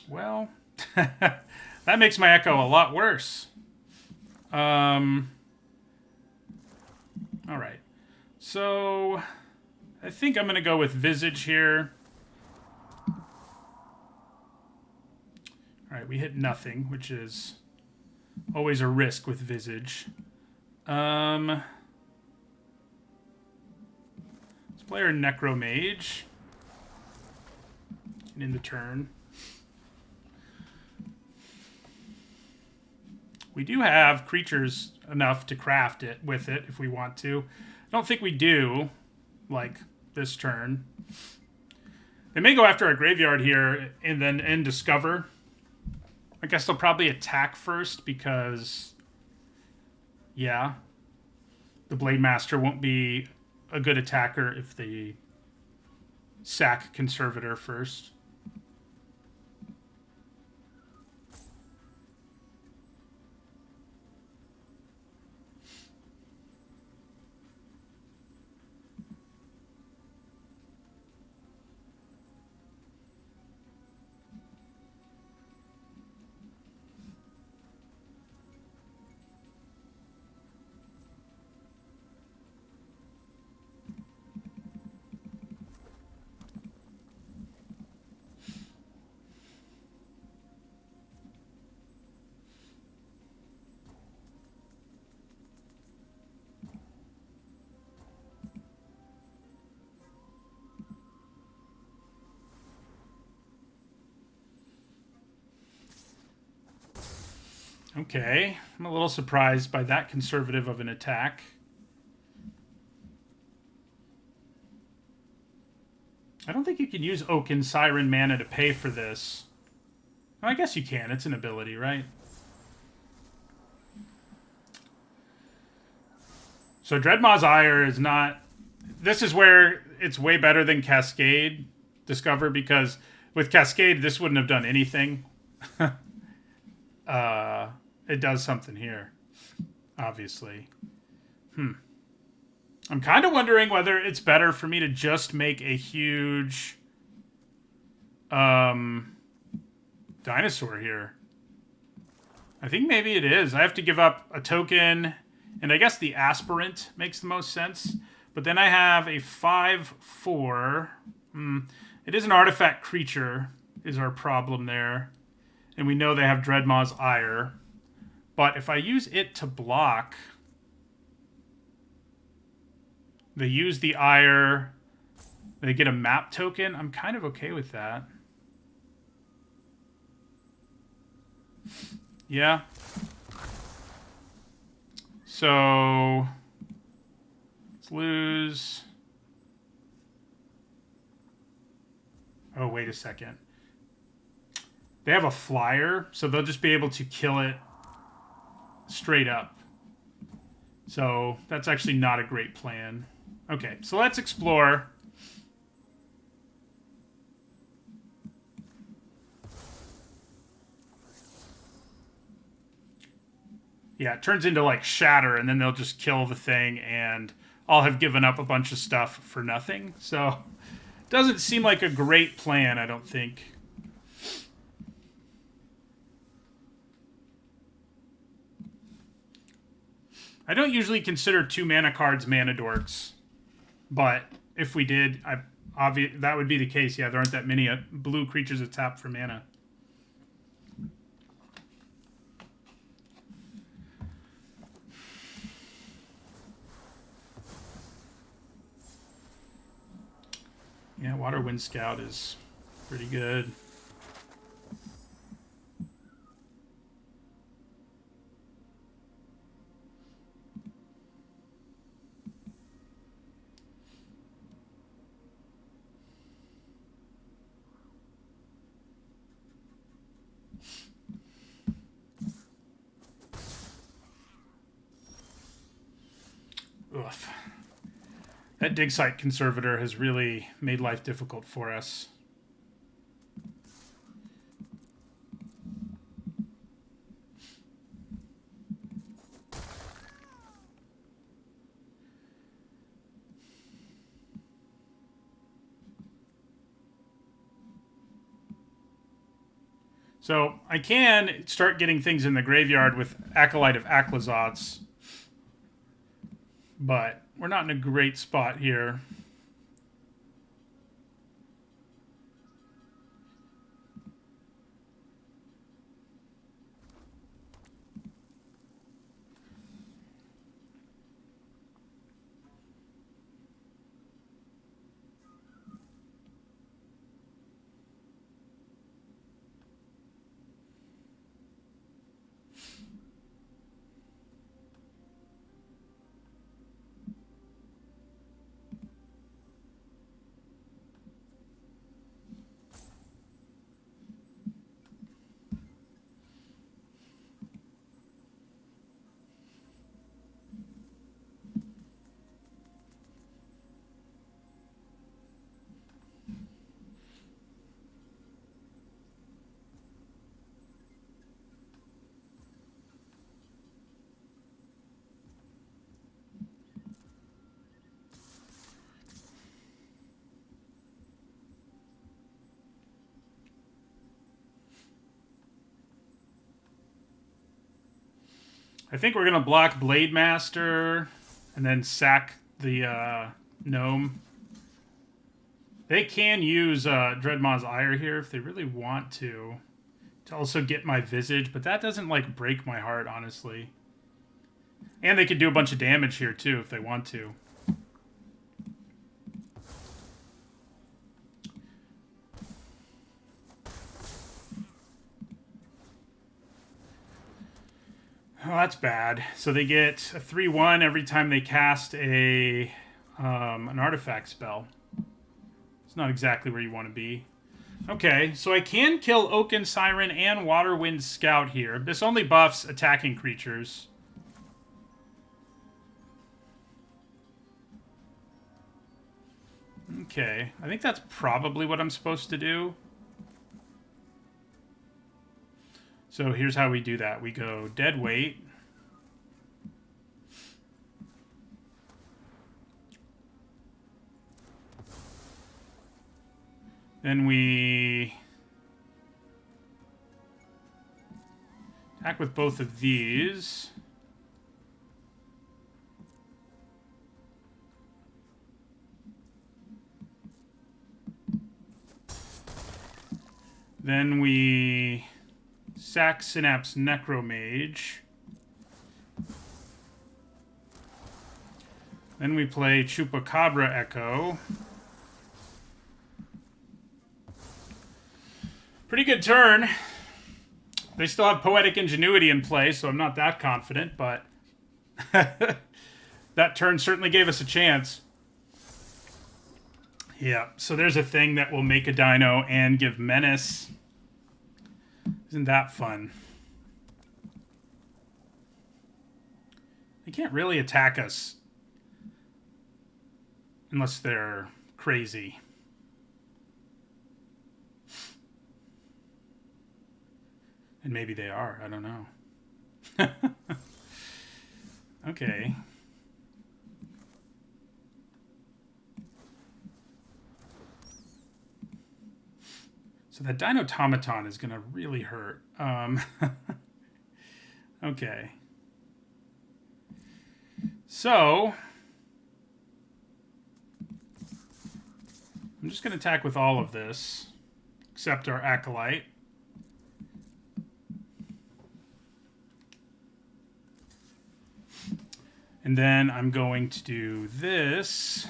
Well, that makes my Echo a lot worse. Alright. So, I think I'm going to go with Visage here. Alright, we hit nothing, which is always a risk with Visage. Let's play our Necromage. And in the turn. We do have creatures enough to craft it with it if we want to. I don't think we do, like this turn. They may go after our graveyard here and then end Discover. I guess they'll probably attack first because, yeah, the Blade Master won't be a good attacker if they sack Conservator first. Okay, I'm a little surprised by that conservative of an attack. I don't think you can use Oaken Siren mana to pay for this. Well, I guess you can. It's an ability, right? So Dreadmaw's Ire is not... This is where it's way better than Cascade Discover, because with Cascade, this wouldn't have done anything. It does something here, obviously. I'm kind of wondering whether it's better for me to just make a huge dinosaur here. I think maybe it is. I have to give up a token, and I guess the aspirant makes the most sense. But then I have a 5/4. It is an artifact creature, is our problem there. And we know they have Dreadmaw's Ire. But if I use it to block, they use the Ire, they get a map token. I'm kind of okay with that. Yeah. So let's lose. Oh, wait a second. They have a flyer, so they'll just be able to kill it straight up. So that's actually not a great plan. Okay, so let's explore. Yeah, it turns into like shatter, and then they'll just kill the thing, and I'll have given up a bunch of stuff for nothing. So, doesn't seem like a great plan, I don't think. I don't usually consider 2 mana cards mana dorks, but if we did, that would be the case. Yeah, there aren't that many blue creatures that tap for mana. Yeah, Water Wind Scout is pretty good. Ugh. That dig site conservator has really made life difficult for us. So I can start getting things in the graveyard with Acolyte of Aclazots, but we're not in a great spot here. I think we're going to block Blade Master and then sack the gnome. They can use Dreadmaw's Ire here if they really want to also get my Visage, but that doesn't like break my heart, honestly. And they could do a bunch of damage here too if they want to. Oh, that's bad. So they get a 3/1 every time they cast an artifact spell. It's not exactly where you want to be. Okay, so I can kill Oaken Siren and Water Wind Scout here. This only buffs attacking creatures. Okay, I think that's probably what I'm supposed to do. So here's how we do that. We go Dead Weight. Then we attack with both of these. Then we sack Synapse Necromage. Then we play Chupacabra Echo. Pretty good turn. They still have Poetic Ingenuity in play, so I'm not that confident, but that turn certainly gave us a chance. Yeah, so there's a thing that will make a dino and give menace. Isn't that fun? They can't really attack us unless they're crazy. And maybe they are. I don't know. Okay. So that Dinotomaton is going to really hurt. Okay. So I'm just going to attack with all of this, except our Acolyte. And then I'm going to do this.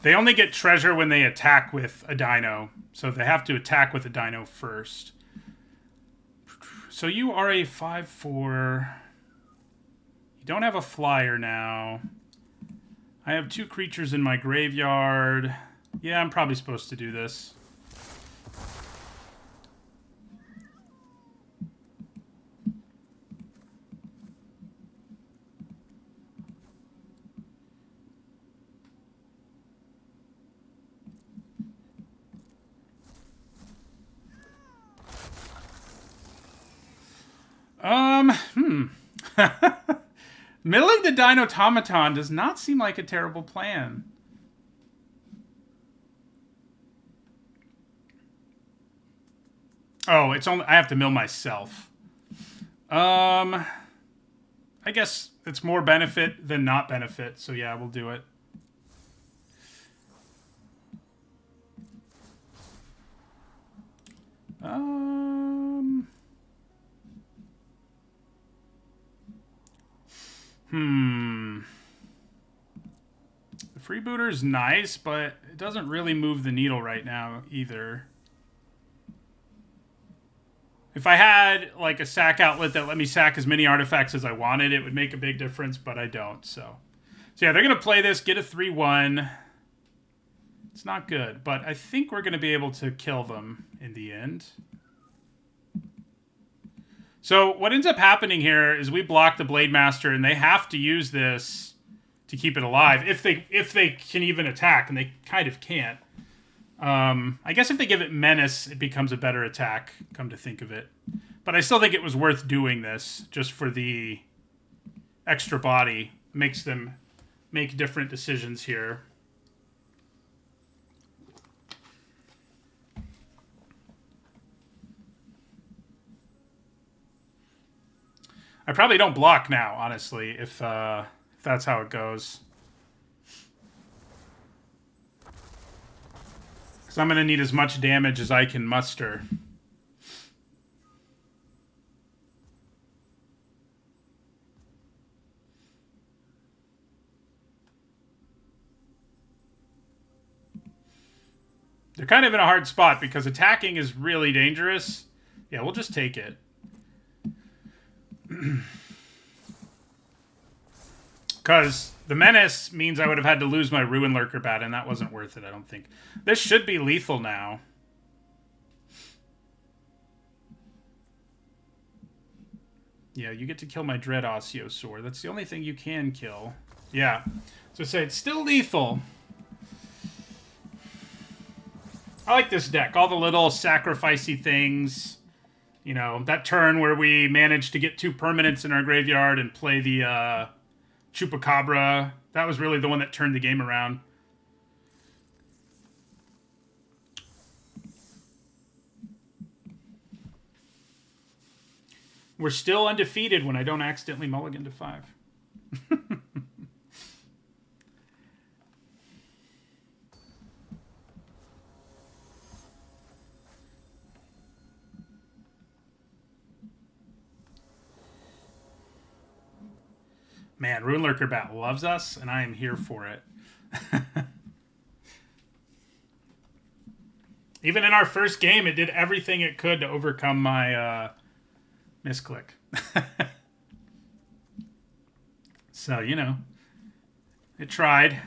They only get treasure when they attack with a dino. So they have to attack with a dino first. So you are a 5/4. You don't have a flyer now. I have 2 creatures in my graveyard. Yeah, I'm probably supposed to do this. Milling the Dinotomaton does not seem like a terrible plan. Oh, it's only I have to mill myself. I guess it's more benefit than not benefit, so yeah, we'll do it. The freebooter's nice, but it doesn't really move the needle right now either. If I had like a sack outlet that let me sack as many artifacts as I wanted, it would make a big difference, but I don't. So yeah, they're going to play this, get a 3/1. It's not good, but I think we're going to be able to kill them in the end. So what ends up happening here is we block the Blade Master, and they have to use this to keep it alive if they can even attack, and they kind of can't. I guess if they give it Menace, it becomes a better attack, come to think of it. But I still think it was worth doing this just for the extra body. Makes them make different decisions here. I probably don't block now, honestly, if that's how it goes. Because I'm going to need as much damage as I can muster. They're kind of in a hard spot because attacking is really dangerous. Yeah, we'll just take it. Because the Menace means I would have had to lose my Ruin Lurker bat, and that wasn't worth it, I don't think. This should be lethal now. Yeah, you get to kill my Dread Osteosaur. That's the only thing you can kill. Yeah. So say it's still lethal. I like this deck. All the little sacrificey things. You know, that turn where we managed to get 2 permanents in our graveyard and play the Chupacabra. That was really the one that turned the game around. We're still undefeated when I don't accidentally mulligan to 5. Man, Rune Lurker Bat loves us, and I am here for it. Even in our first game, it did everything it could to overcome my misclick. So, you know, it tried.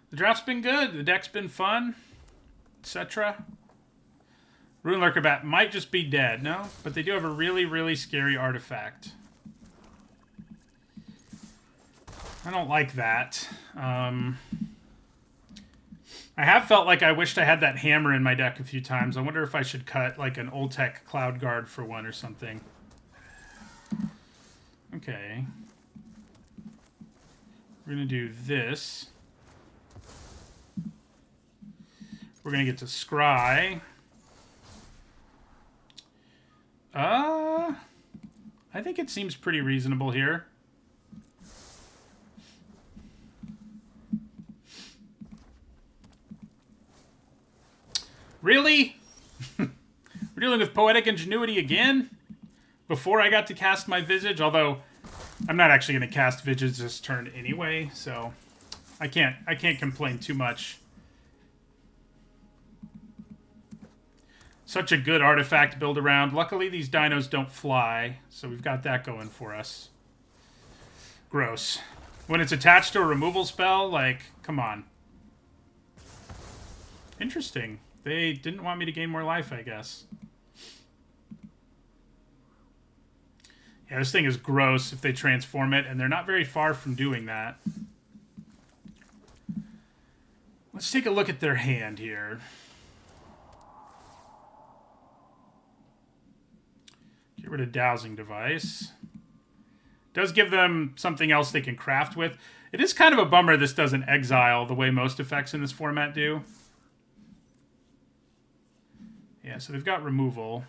The draft's been good. The deck's been fun, etc. Rune Lurker Bat might just be dead, no? But they do have a really, really scary artifact. I don't like that. I have felt like I wished I had that hammer in my deck a few times. I wonder if I should cut like an old tech Cloud Guard for one or something. Okay. We're going to do this. We're going to get to Scry. I think it seems pretty reasonable here. Really? We're dealing with Poetic Ingenuity again? Before I got to cast my Visage, although I'm not actually going to cast Visage this turn anyway, so I can't complain too much. Such a good artifact to build around. Luckily, these dinos don't fly, so we've got that going for us. Gross. When it's attached to a removal spell, like, come on. Interesting. They didn't want me to gain more life, I guess. Yeah, this thing is gross if they transform it, and they're not very far from doing that. Let's take a look at their hand here. Get rid of Dowsing Device. Does give them something else they can craft with. It is kind of a bummer this doesn't exile the way most effects in this format do. Yeah, so they've got removal.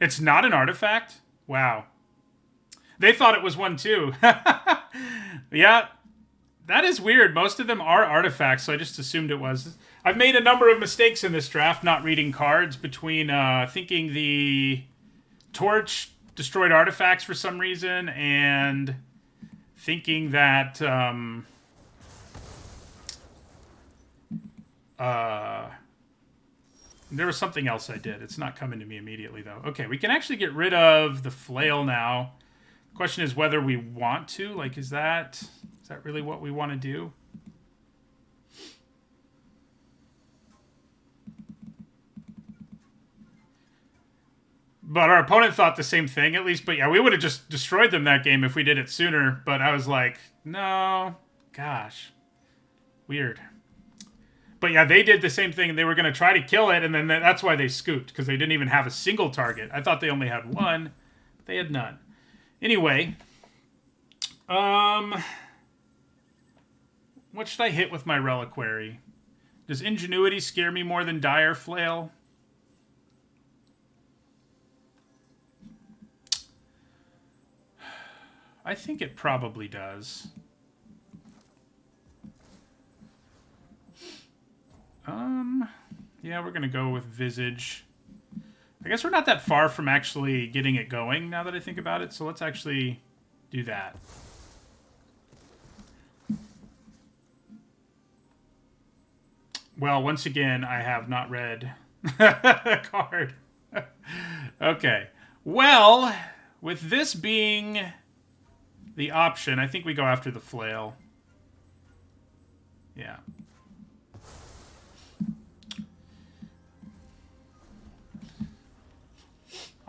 It's not an artifact? Wow. They thought it was one too. Yeah, that is weird. Most of them are artifacts, so I just assumed it was. I've made a number of mistakes in this draft not reading cards between thinking the Torch destroyed artifacts for some reason and thinking that there was something else I did. It's not coming to me immediately, though. Okay, we can actually get rid of the flail now. The question is whether we want to. Like, is that really what we want to do? But our opponent thought the same thing, at least. But yeah, we would have just destroyed them that game if we did it sooner. But I was like, no. Gosh. Weird. But yeah, they did the same thing, and they were going to try to kill it, and then that's why they scooped, because they didn't even have a single target. I thought they only had one. They had none. Anyway. What should I hit with my Reliquary? Does Ingenuity scare me more than Dire Flail? I think it probably does. Yeah, we're going to go with Visage. I guess we're not that far from actually getting it going now that I think about it, so let's actually do that. Well, once again, I have not read the card. Okay. Well, with this being the option, I think we go after the flail. Yeah.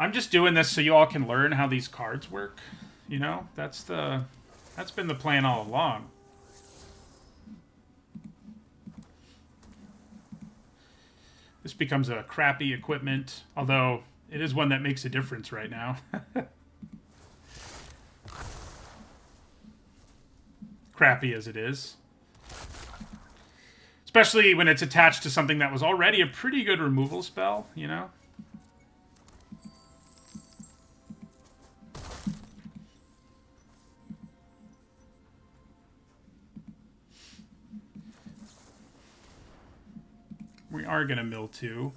I'm just doing this so you all can learn how these cards work. You know, that's been the plan all along. this becomes a crappy equipment, although it is one that makes a difference right now. Crappy as it is. Especially when it's attached to something that was already a pretty good removal spell, you know? We are going to mill 2.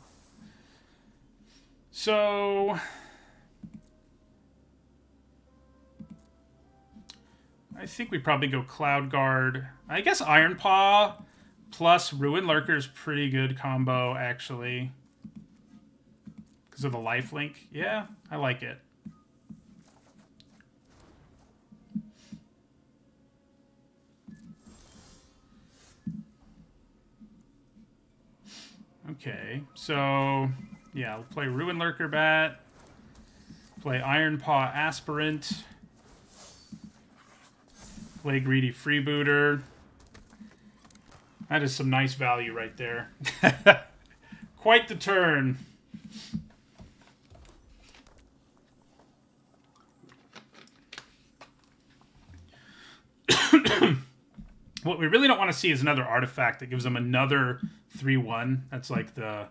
So I think we probably go Cloud Guard. I guess Iron Paw plus Ruin Lurker is pretty good combo, actually. Because of the lifelink. Yeah, I like it. Okay, so yeah, we'll play Ruin Lurker Bat, play Iron Paw Aspirant, play Greedy Freebooter. That is some nice value right there. Quite the turn. What we really don't want to see is another artifact that gives them another 3/1. That's like the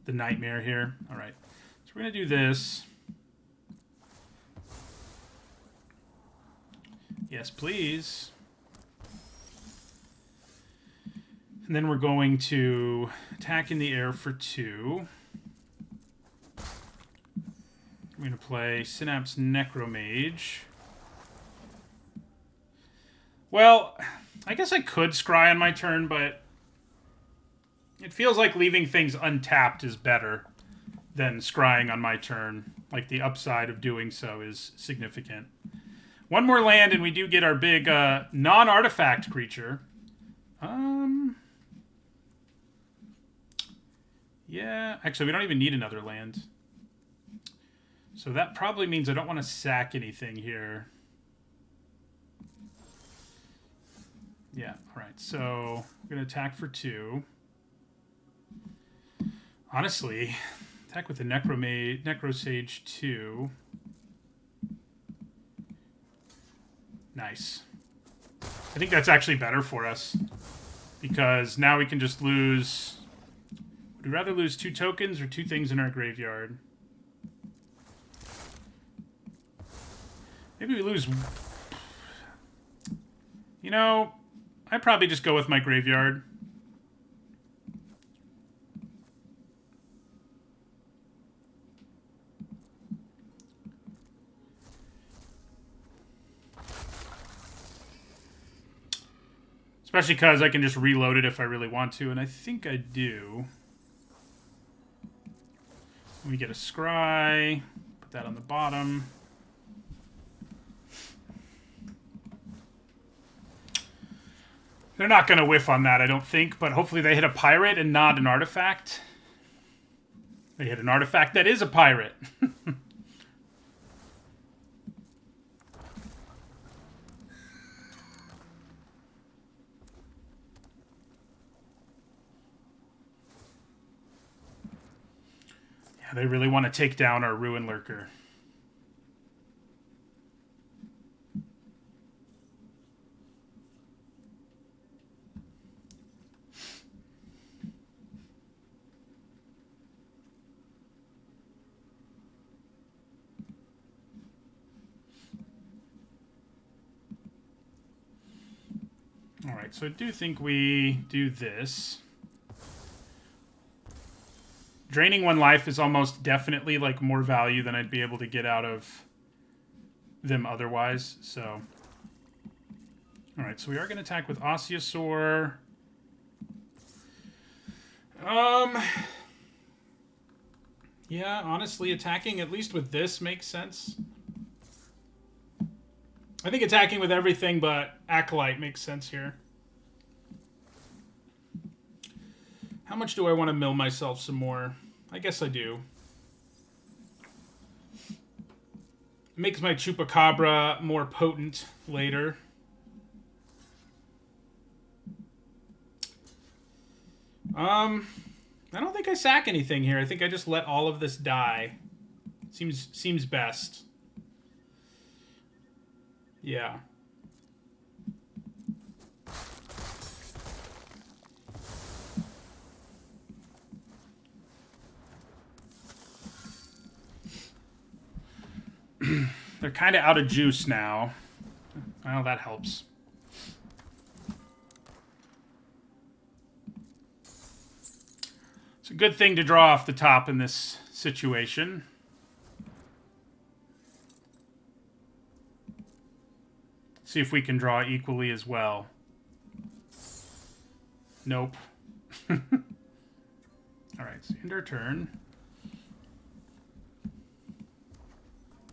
nightmare here. All right. So we're going to do this. Yes, please. And then we're going to attack in the air for 2. We're going to play Synapse Necromage. Well, I guess I could scry on my turn, but it feels like leaving things untapped is better than scrying on my turn. Like, the upside of doing so is significant. One more land, and we do get our big non-artifact creature. Yeah, actually, we don't even need another land. So that probably means I don't want to sack anything here. Yeah, all right. So we're going to attack for 2. Honestly, attack with the Necrosage 2. Nice. I think that's actually better for us. Because now we can just lose... Would we rather lose 2 tokens or 2 things in our graveyard? Maybe we lose... You know, I'd probably just go with my graveyard. Especially because I can just reload it if I really want to, and I think I do. We get a scry, put that on the bottom. They're not going to whiff on that, I don't think, but hopefully they hit a pirate and not an artifact. They hit an artifact that is a pirate. They really want to take down our Ruin Lurker. All right, so I do think we do this. Draining 1 life is almost definitely like more value than I'd be able to get out of them otherwise. So, all right, so we are going to attack with Osteosaur. Yeah, honestly, attacking at least with this makes sense. I think attacking with everything but Acolyte makes sense here. How much do I want to mill myself some more? I guess I do. It makes my Chupacabra more potent later. I don't think I sack anything here. I think I just let all of this die. Seems best. Yeah. They're kind of out of juice now. Well, that helps. It's a good thing to draw off the top in this situation. See if we can draw equally as well. Nope. Alright, so end our turn.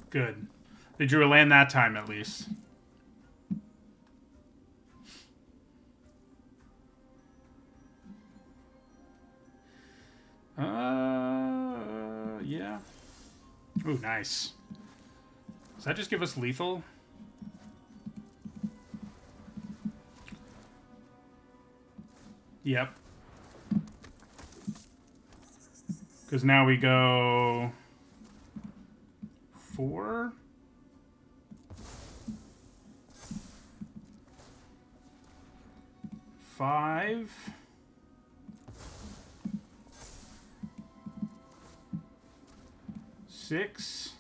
Good. They drew a land that time, at least. Yeah. Ooh, nice. Does that just give us lethal? Yep. Because now we go 4. 5. 6.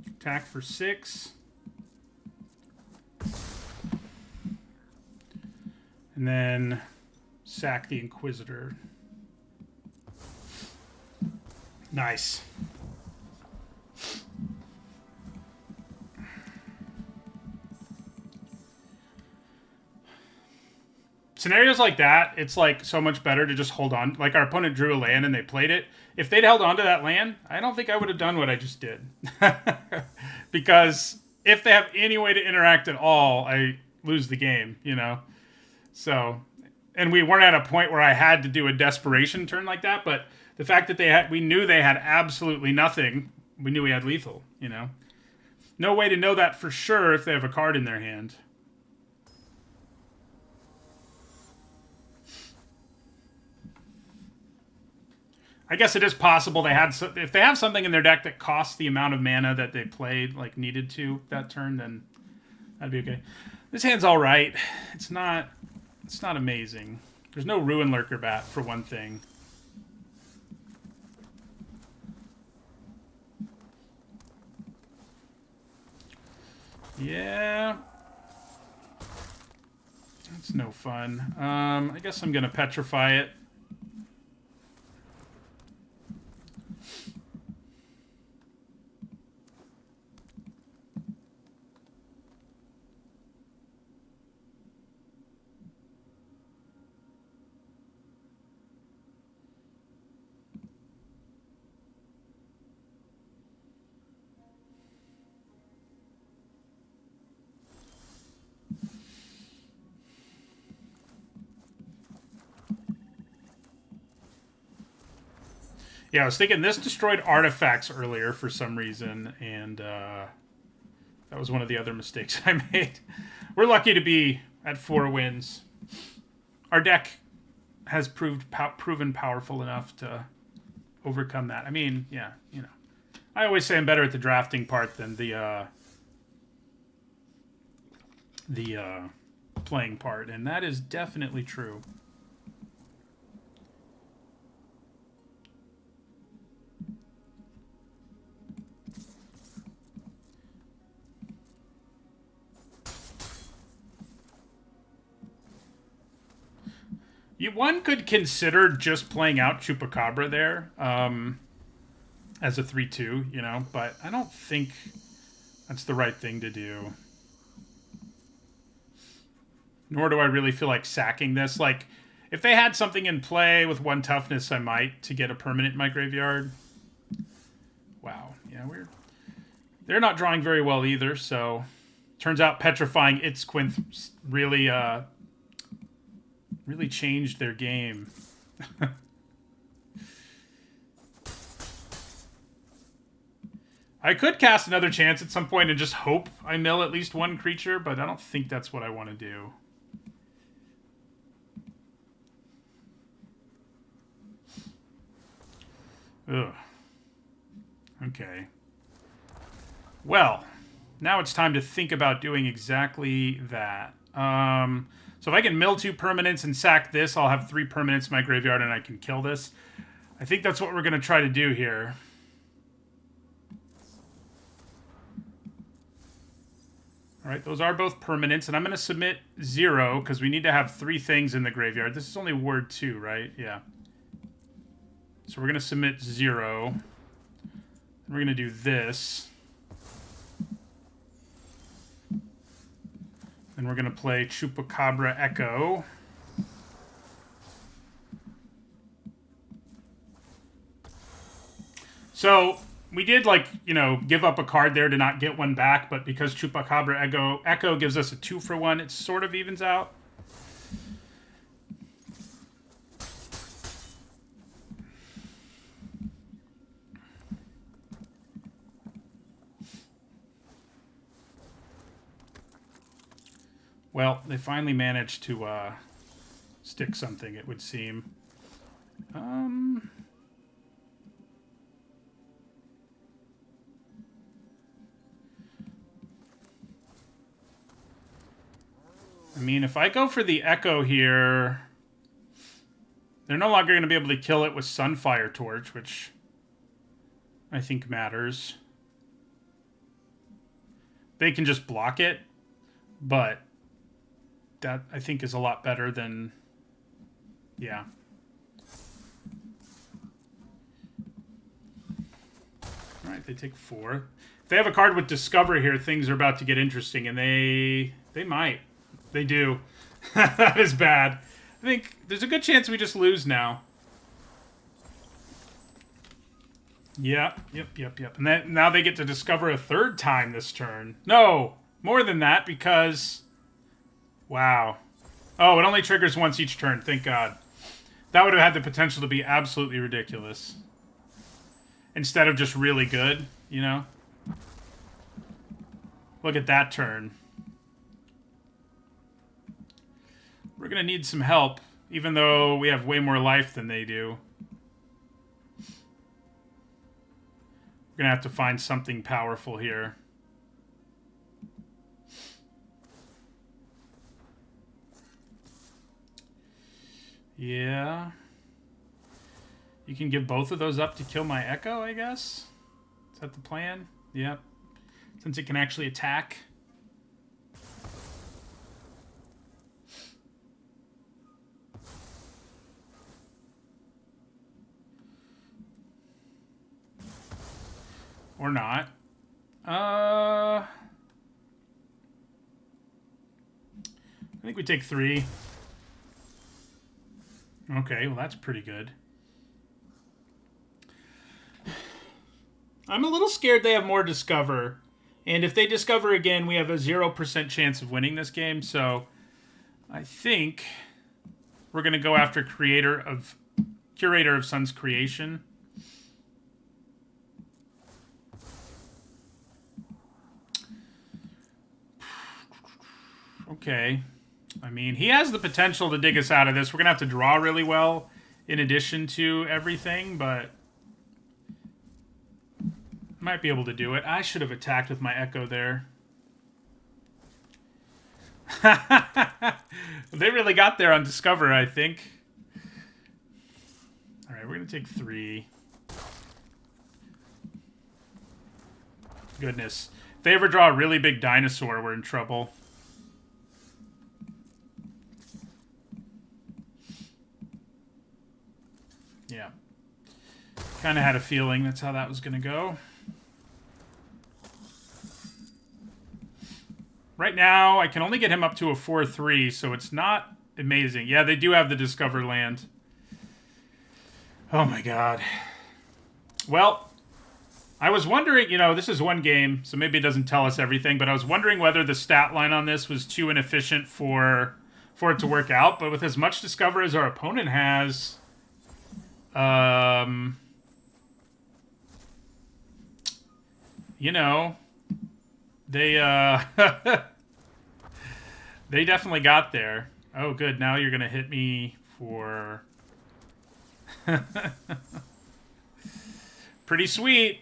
Attack for 6. And then sack the Inquisitor. Nice. Scenarios like that, it's like so much better to just hold on. Like our opponent drew a land and they played it. If they'd held on to that land, I don't think I would have done what I just did. Because if they have any way to interact at all, I lose the game, you know? So, and we weren't at a point where I had to do a desperation turn like that, but the fact that we knew they had absolutely nothing, we knew we had lethal, you know? No way to know that for sure if they have a card in their hand. I guess it is possible they had, if they have something in their deck that costs the amount of mana that they played, like needed to that turn, then that'd be okay. This hand's all right. It's not amazing. There's no Ruin Lurker Bat for one thing. Yeah. That's no fun. I guess I'm gonna petrify it. Yeah, I was thinking this destroyed artifacts earlier for some reason, and that was one of the other mistakes I made. We're lucky to be at 4 wins. Our deck has proven powerful enough to overcome that. I mean, yeah, you know. I always say I'm better at the drafting part than the playing part, and that is definitely true. One could consider just playing out Chupacabra there as a 3-2, you know, but I don't think that's the right thing to do. Nor do I really feel like sacking this. Like, if they had something in play with 1 toughness, I might to get a permanent in my graveyard. Wow. Yeah, they're not drawing very well either, so turns out petrifying Itzquinth really really changed their game. I could cast another chance at some point and just hope I mill at least 1 creature, but I don't think that's what I want to do. Ugh. Okay. Well, now it's time to think about doing exactly that. So if I can mill 2 permanents and sack this, I'll have 3 permanents in my graveyard and I can kill this. I think that's what we're going to try to do here. All right, those are both permanents, and I'm going to submit 0 because we need to have 3 things in the graveyard. This is only word 2, right? Yeah. So we're going to submit 0. And we're going to do this. And we're going to play Chupacabra Echo. So we did, like, you know, give up a card there to not get one back, but because Chupacabra Echo gives us a 2-for-1, it sort of evens out. Well, they finally managed to stick something, it would seem. I mean, if I go for the Echo here, they're no longer going to be able to kill it with Sunfire Torch, which I think matters. They can just block it, but that, I think, is a lot better than... Yeah. Alright, they take 4. If they have a card with Discover here, things are about to get interesting, and they might. They do. That is bad. I think there's a good chance we just lose now. Yeah, yep. And then, now they get to discover a 3rd time this turn. No, more than that, because... Wow. Oh, it only triggers once each turn, thank God. That would have had the potential to be absolutely ridiculous. Instead of just really good, you know? Look at that turn. We're going to need some help, even though we have way more life than they do. We're going to have to find something powerful here. Yeah. You can give both of those up to kill my Echo, I guess? Is that the plan? Yep. Since it can actually attack. Or not. I think we take 3. Okay, well that's pretty good. I'm a little scared they have more Discover. And if they Discover again, we have a 0% chance of winning this game. So I think we're going to go after Curator of Sun's Creation. Okay. I mean, he has the potential to dig us out of this. We're going to have to draw really well in addition to everything, but might be able to do it. I should have attacked with my Echo there. They really got there on Discover, I think. All right, we're going to take 3. Goodness. If they ever draw a really big dinosaur, we're in trouble. Yeah. Kind of had a feeling that's how that was going to go. Right now, I can only get him up to a 4-3, so it's not amazing. Yeah, they do have the Discover land. Oh my god. Well, I was wondering, you know, this is one game, so maybe it doesn't tell us everything, but I was wondering whether the stat line on this was too inefficient for it to work out, but with as much Discover as our opponent has... you know, they they definitely got there. Oh, good. Now you're going to hit me for... Pretty sweet.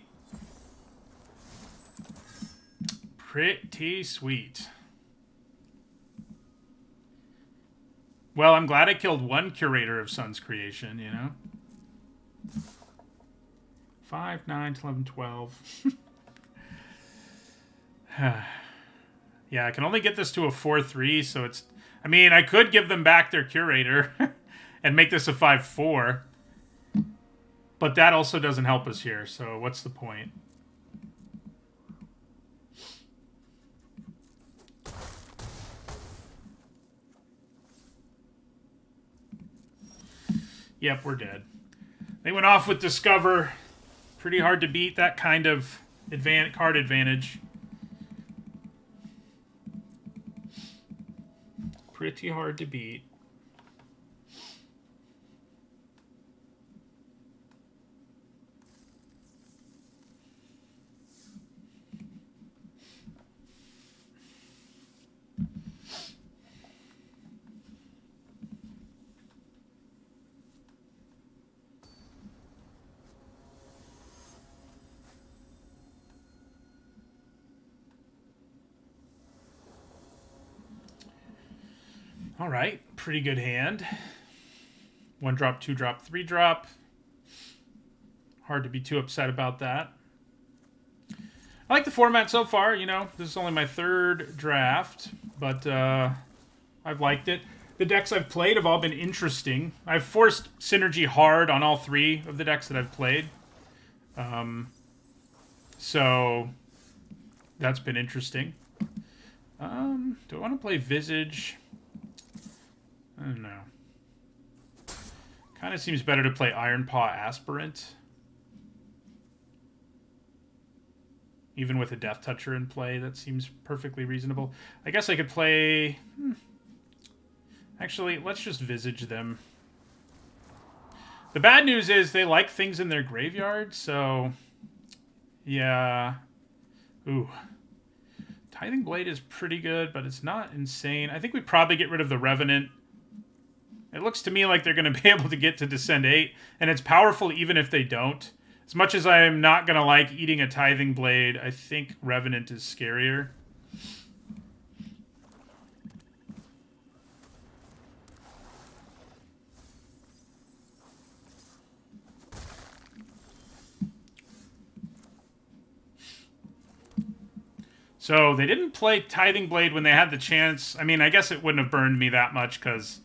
Pretty sweet. Well, I'm glad I killed one curator of Sun's creation, you know? 5, 9, 11, 12. Yeah, I can only get this to a 4-3, so it's... I mean, I could give them back their curator and make this a 5-4. But that also doesn't help us here, so what's the point? Yep, we're dead. They went off with Discover. Pretty hard to beat that kind of card advantage. Pretty hard to beat. All right, pretty good hand. 1 drop, 2 drop, 3 drop. Hard to be too upset about that. I like the format so far, you know. This is only my 3rd draft, but I've liked it. The decks I've played have all been interesting. I've forced synergy hard on all 3 of the decks that I've played. So that's been interesting. Do I want to play Visage? I don't know. Kind of seems better to play Iron Paw Aspirant. Even with a Death Toucher in play, that seems perfectly reasonable. I guess I could play... Actually, let's just Visage them. The bad news is they like things in their graveyard, so... Yeah. Ooh. Tithing Blade is pretty good, but it's not insane. I think we probably get rid of the Revenant. It looks to me like they're going to be able to get to Descend 8, and it's powerful even if they don't. As much as I'm not going to like eating a Tithing Blade, I think Revenant is scarier. So they didn't play Tithing Blade when they had the chance. I mean, I guess it wouldn't have burned me that much because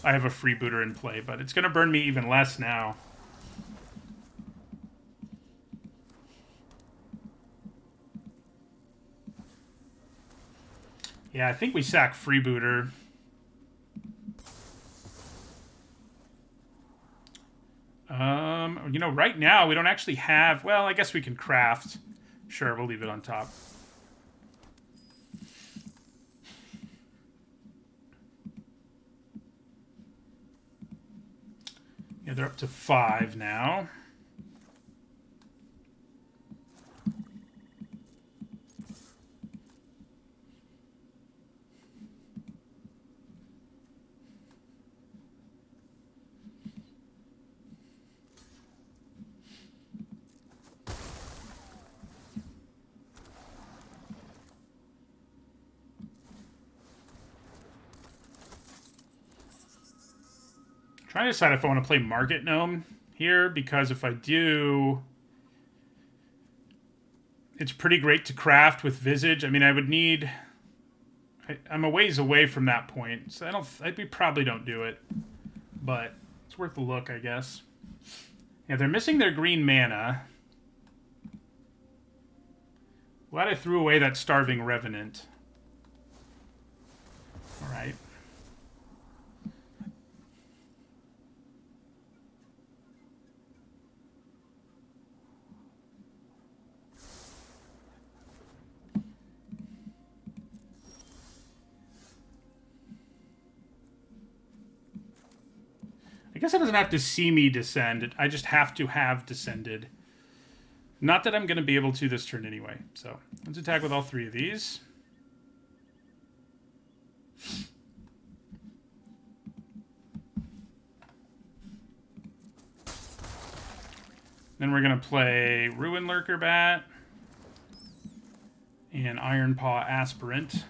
I have a freebooter in play, but it's going to burn me even less now. Yeah, I think we sack freebooter. You know, right now we don't actually have... Well, I guess we can craft. Sure, we'll leave it on top. Yeah, they're up to 5 now. Trying to decide if I want to play Market Gnome here, because if I do, it's pretty great to craft with Visage. I mean, I would need... I'm a ways away from that point, so I probably don't do it. But it's worth a look, I guess. Yeah, they're missing their green mana. Glad I threw away that Starving Revenant. All right. I guess it doesn't have to see me descend. I just have to have descended. Not that I'm going to be able to this turn anyway. So let's attack with all 3 of these. Then we're going to play Ruin Lurker Bat and Iron Paw Aspirant.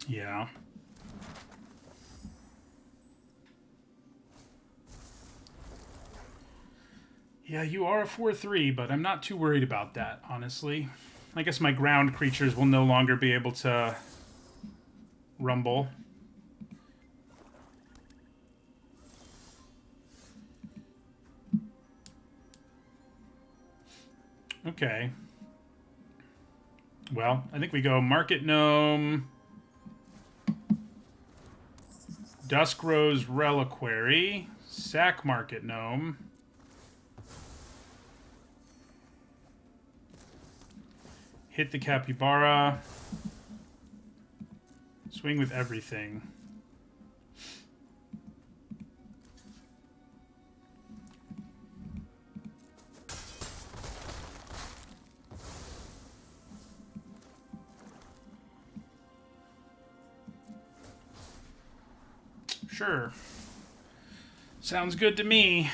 Yeah. Yeah, you are a 4/3, but I'm not too worried about that, honestly. I guess my ground creatures will no longer be able to rumble. Okay. Well, I think we go Market Gnome, Dusk Rose Reliquary, sack Market Gnome, hit the Capybara, swing with everything. Sure. Sounds good to me.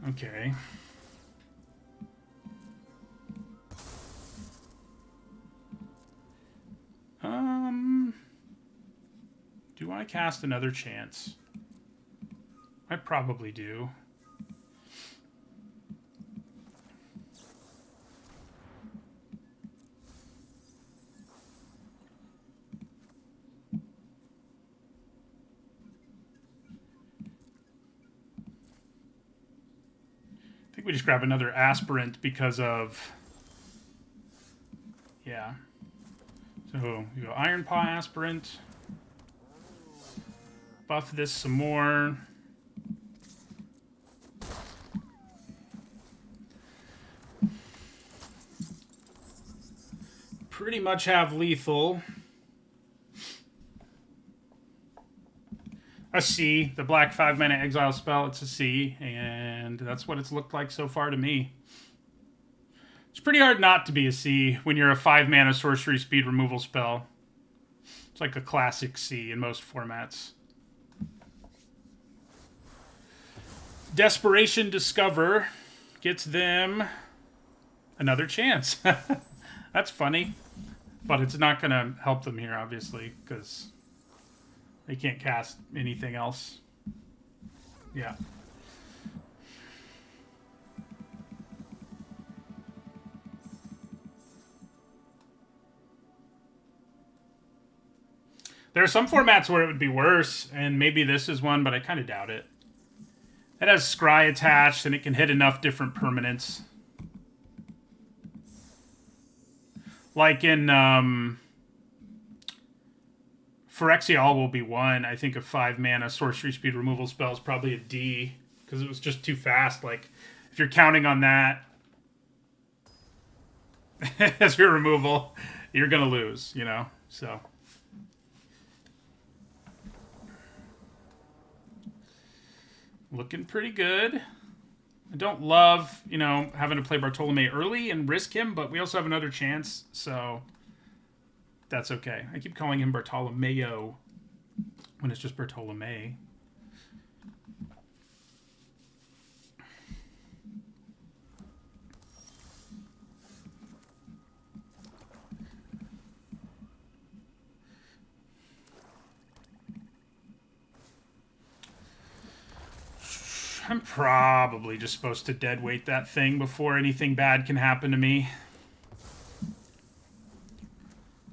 Okay. Do I cast another chance? I probably do. I think we just grab another aspirant because of... Yeah. So we go Iron Paw Aspirant. Buff this some more. Pretty much have lethal. A C, the black 5-mana exile spell, it's a C, and that's what it's looked like so far to me. It's pretty hard not to be a C when you're a 5-mana sorcery speed removal spell. It's like a classic C in most formats. Desperation Discover gets them another chance. That's funny, but it's not going to help them here, obviously, because they can't cast anything else. Yeah. There are some formats where it would be worse, and maybe this is one, but I kind of doubt it. It has Scry attached, and it can hit enough different permanents. Like in Phyrexial will be 1. I think a 5-mana sorcery speed removal spell is probably a D, because it was just too fast. Like, if you're counting on that as your removal, you're going to lose, you know? So... looking pretty good. I don't love, you know, having to play Bartolome early and risk him, but we also have another chance, so that's okay. I keep calling him Bartolomeo when it's just Bartolome. I'm probably just supposed to deadweight that thing before anything bad can happen to me.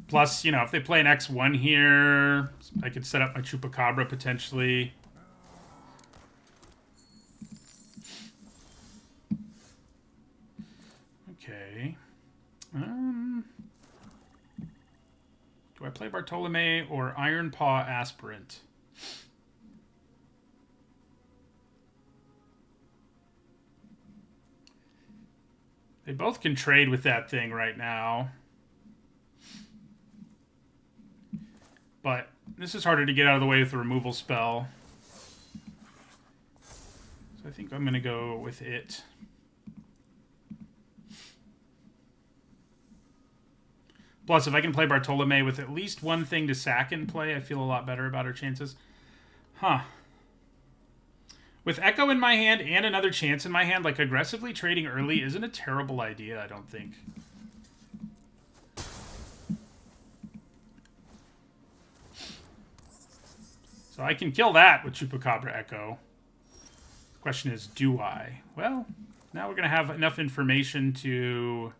Plus, you know, if they play an X1 here, I could set up my Chupacabra potentially. Okay. Do I play Bartolome or Iron Paw Aspirant? They both can trade with that thing right now. But this is harder to get out of the way with the removal spell. I think I'm going to go with it. Plus, if I can play Bartolome with at least one thing to sack in play, I feel a lot better about our chances. Huh. With Echo in my hand and another chance in my hand, like aggressively trading early isn't a terrible idea, I don't think. So I can kill that with Chupacabra Echo. Question is, do I? Well, now we're going to have enough information to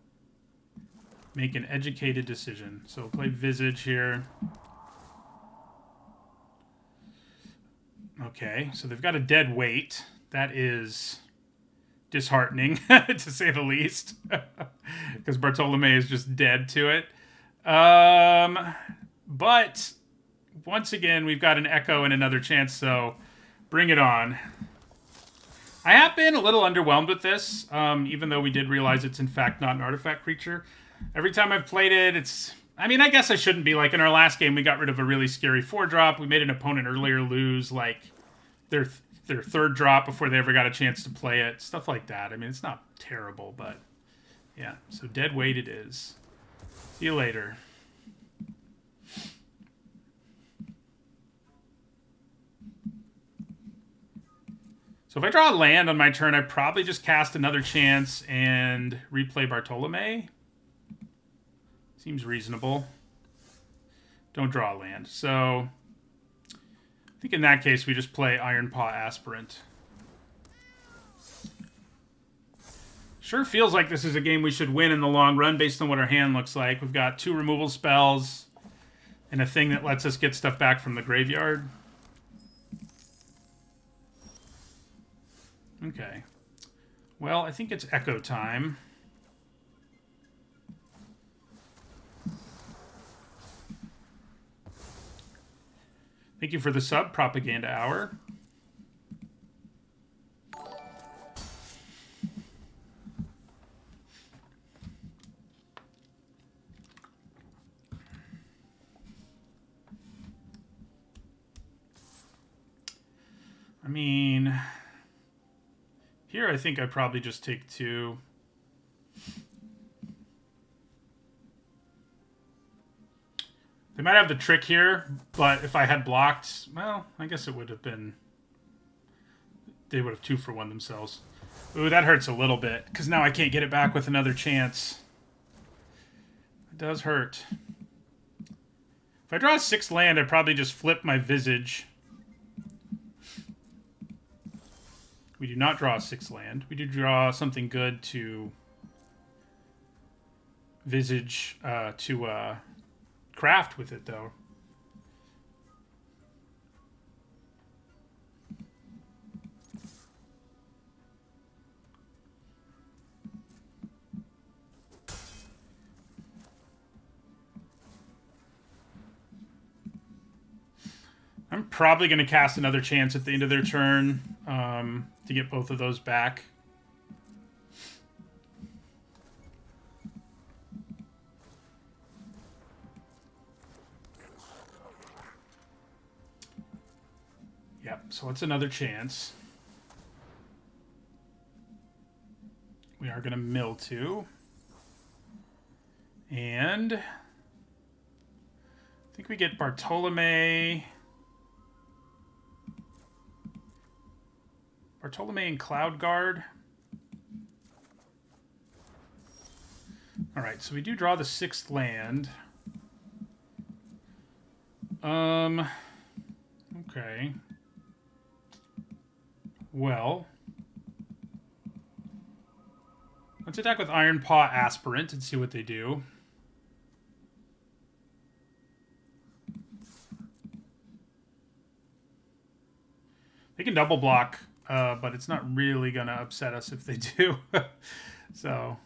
make an educated decision. So we'll play Visage here. Okay, so they've got a dead weight. That is disheartening, to say the least. Because Bartolome is just dead to it. But once again, we've got an Echo and another chance, so bring it on. I have been a little underwhelmed with this, even though we did realize it's in fact not an artifact creature. Every time I've played it, it's... I mean, I guess I shouldn't be. Like, in our last game, we got rid of a really scary 4-drop. We made an opponent earlier lose, like, their 3rd drop before they ever got a chance to play it. Stuff like that. I mean, it's not terrible, but... yeah, so dead weight it is. See you later. So if I draw a land on my turn, I probably just cast another chance and replay Bartolome. Seems reasonable. Don't draw a land. So I think in that case, we just play Iron Paw Aspirant. Sure feels like this is a game we should win in the long run based on what our hand looks like. We've got 2 removal spells and a thing that lets us get stuff back from the graveyard. Okay. Well, I think it's Echo time. Thank you for the sub, Propaganda Hour. I mean, here I think I probably just take 2. They might have the trick here, but if I had blocked, well, I guess it would have been... they would have 2-for-1 themselves. Ooh, that hurts a little bit, because now I can't get it back with another chance. It does hurt. If I draw a 6th land, I'd probably just flip my Visage. We do not draw a 6th land. We do draw something good to Visage, to craft with it, though. I'm probably going to cast another chance at the end of their turn to get both of those back. Yep, so it's another chance. We are going to mill 2. And I think we get Bartolome... Bartolome and Cloud Guard. Alright, so we do draw the 6th land. Okay. Well, let's attack with Iron Paw Aspirant and see what they do. They can double block, but it's not really going to upset us if they do. So,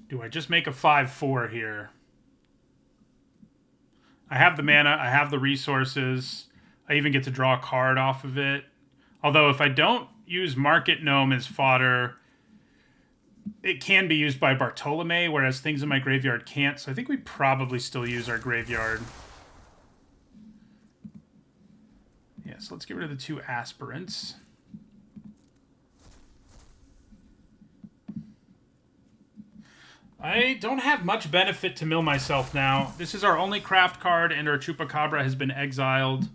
do I just make a 5/4 here? I have the mana, I have the resources, I even get to draw a card off of it. Although if I don't use Market Gnome as fodder, it can be used by Bartolome, whereas things in my graveyard can't. So I think we probably still use our graveyard. Yeah, so let's get rid of the 2 aspirants. I don't have much benefit to mill myself now. This is our only craft card, and our Chupacabra has been exiled.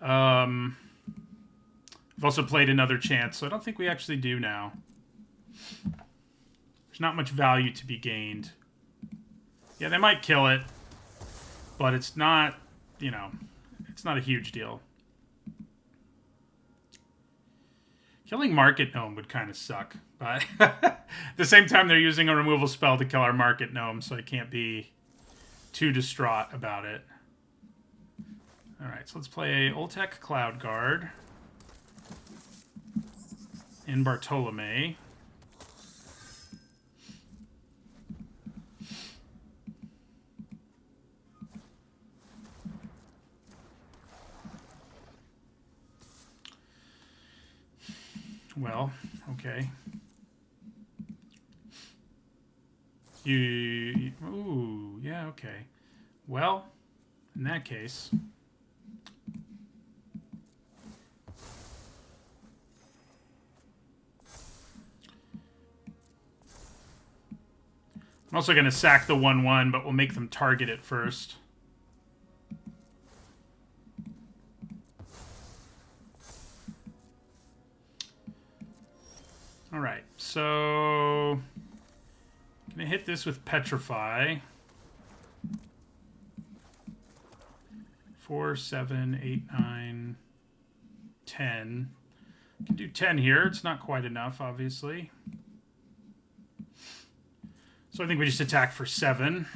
I've also played another chance, so I don't think we actually do now. There's not much value to be gained. Yeah, they might kill it, but it's not, you know, it's not a huge deal. Killing Market Gnome would kind of suck, but at the same time, they're using a removal spell to kill our Market Gnome, so I can't be too distraught about it. Alright, so let's play Oltec Cloud Guard in Bartolome. Well, okay. Ooh, yeah, okay. Well, in that case... I'm also going to sack the 1/1, but we'll make them target it first. Alright, so... I'm going to hit this with Petrify. 4, 7, 8, 9, 10. I can do 10 here. It's not quite enough, obviously. So I think we just attack for 7.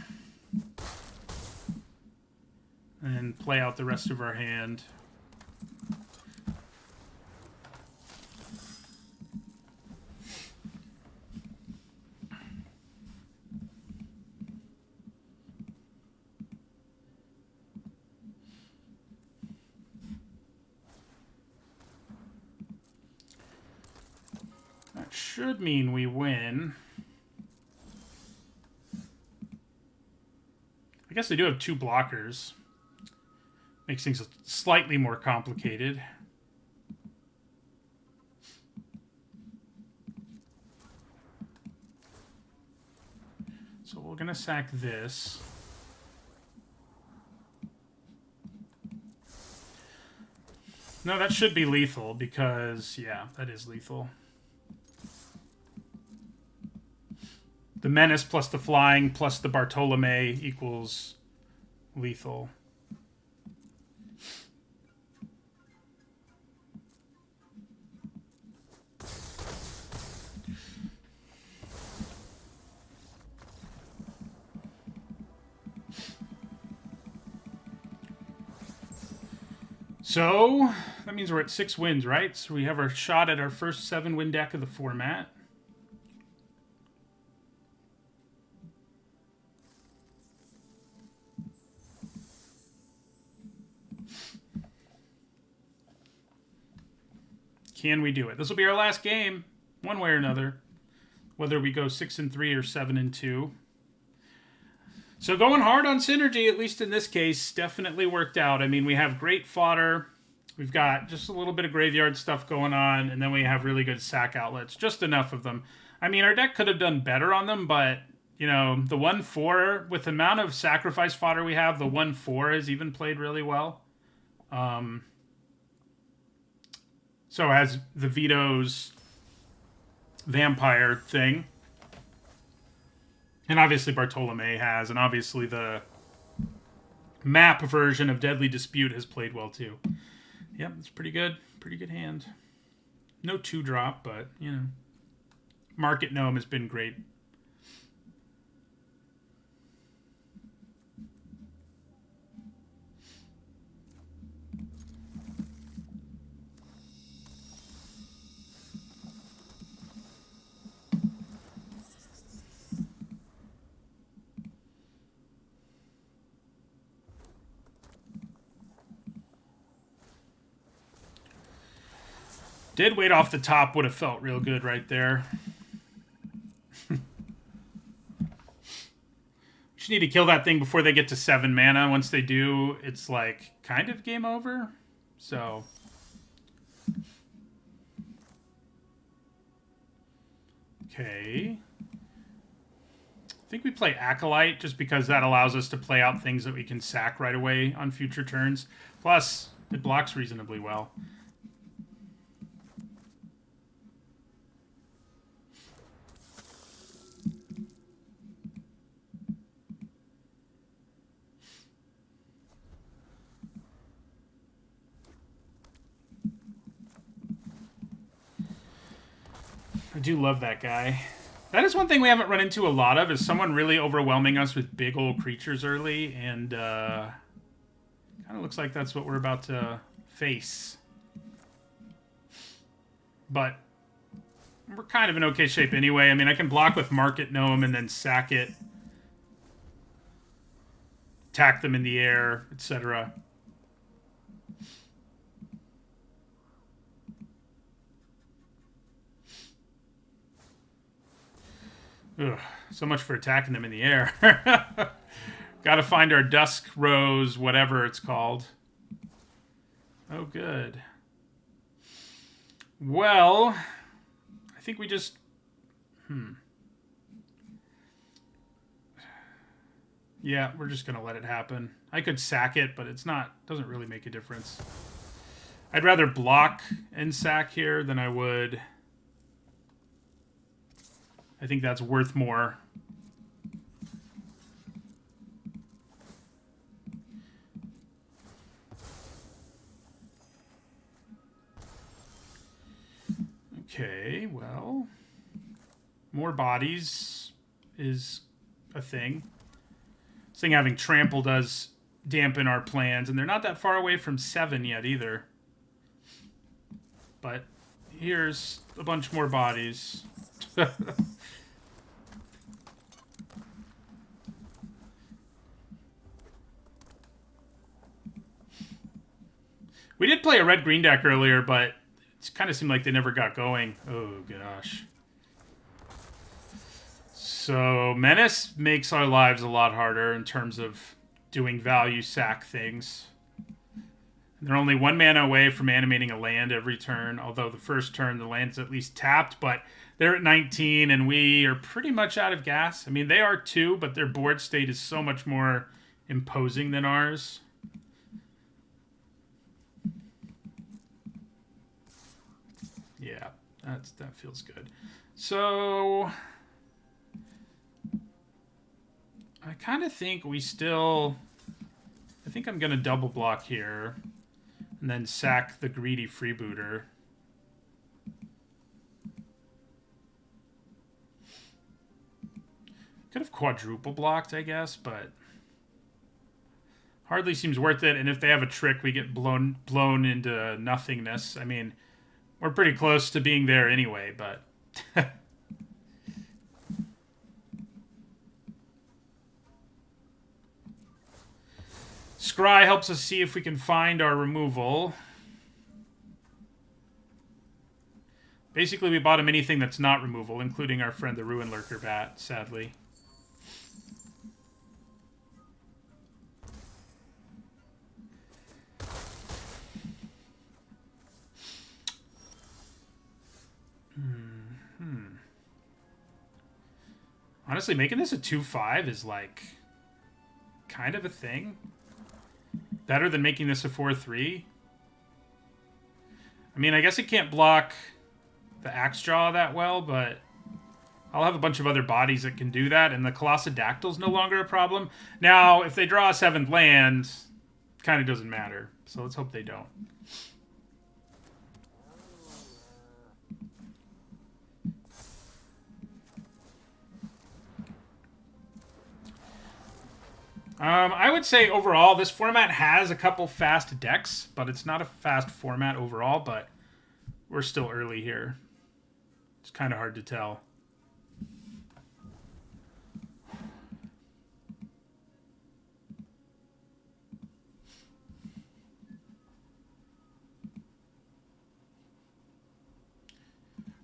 And play out the rest of our hand. That should mean we win. I guess they do have 2 blockers. Makes things slightly more complicated. So we're going to sack this. No, that should be lethal because, yeah, that is lethal. The Menace plus the Flying plus the Bartolome equals lethal. So, that means we're at 6 wins, right? So we have our shot at our first 7-win deck of the format. Can we do it? This will be our last game, one way or another. Whether we go 6-3 or 7-2. So going hard on synergy, at least in this case, definitely worked out. I mean, we have great fodder. We've got just a little bit of graveyard stuff going on, and then we have really good sack outlets. Just enough of them. I mean, our deck could have done better on them, but, you know, the 1/4, with the amount of sacrifice fodder we have, the 1/4 has even played really well. So has the Vito's vampire thing. And obviously Bartolome has, and obviously the map version of Deadly Dispute has played well too. Yep, it's pretty good. Pretty good hand. No 2-drop, but, you know. Market Gnome has been great. Dead weight off the top would have felt real good right there. Just need to kill that thing before they get to 7 mana. Once they do, it's like kind of game over. So... Okay. I think we play Acolyte just because that allows us to play out things that we can sack right away on future turns. Plus, it blocks reasonably well. I do love that guy. That is one thing we haven't run into a lot of, is someone really overwhelming us with big old creatures early, and kind of looks like that's what we're about to face. But we're kind of in okay shape anyway. I mean, I can block with Market Gnome and then sack it, attack them in the air, etc. Ugh, so much for attacking them in the air. Gotta find our Dusk Rose, whatever it's called. Oh, good. Well, I think we just... Yeah, we're just gonna let it happen. I could sack it, but it's not... doesn't really make a difference. I'd rather block and sack here than I would... I think that's worth more. Okay, well, more bodies is a thing. This thing having trample does dampen our plans, and they're not that far away from 7 yet either. But here's a bunch more bodies. We did play a red-green deck earlier, but it kind of seemed like they never got going. Oh, gosh. So, Menace makes our lives a lot harder in terms of doing value sack things. They're only 1 mana away from animating a land every turn, although the first turn the land's at least tapped, but they're at 19, and we are pretty much out of gas. I mean, they are too, but their board state is so much more imposing than ours. Yeah, that feels good. So, I kind of think we still... I think I'm going to double block here, and then sack the greedy freebooter. Could have quadruple blocked, I guess, but hardly seems worth it. And if they have a trick, we get blown into nothingness. I mean, we're pretty close to being there anyway, but... Scry helps us see if we can find our removal. Basically, we bought him anything that's not removal, including our friend the Ruin Lurker Bat, sadly. Honestly, making this a 2/5 is, like, kind of a thing. Better than making this a 4/3. I mean, I guess it can't block the Axe Jaw that well, but I'll have a bunch of other bodies that can do that, and the Colossadactyl's no longer a problem. Now, if they draw a 7th land, kind of doesn't matter. So let's hope they don't. I would say overall, this format has a couple fast decks, but it's not a fast format overall, but we're still early here. It's kind of hard to tell.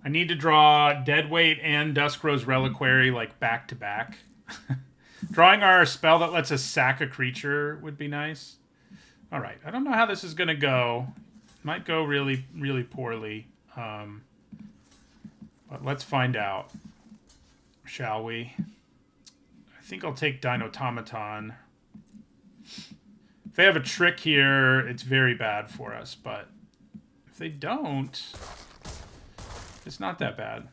I need to draw Deadweight and Duskrose Reliquary, like, back-to-back. Drawing our spell that lets us sack a creature would be nice. Alright, I don't know how this is going to go. Might go really, really poorly. But let's find out, shall we? I think I'll take Dinotomaton. If they have a trick here, it's very bad for us, but if they don't, it's not that bad.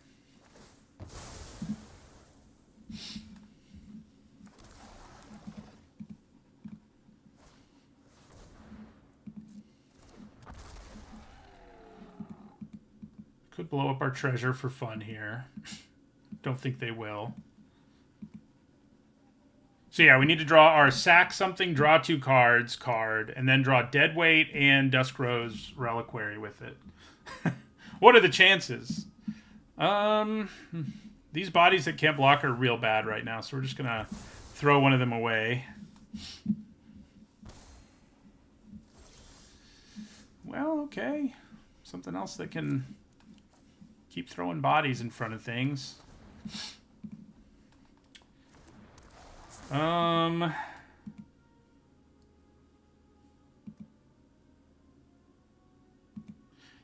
Could blow up our treasure for fun here. Don't think they will. So yeah, we need to draw our sack something, draw 2 cards, card, and then draw Deadweight and Duskrose Reliquary with it. What are the chances? These bodies that can't block are real bad right now, so we're just gonna throw one of them away. Well, okay. Something else that can keep throwing bodies in front of things.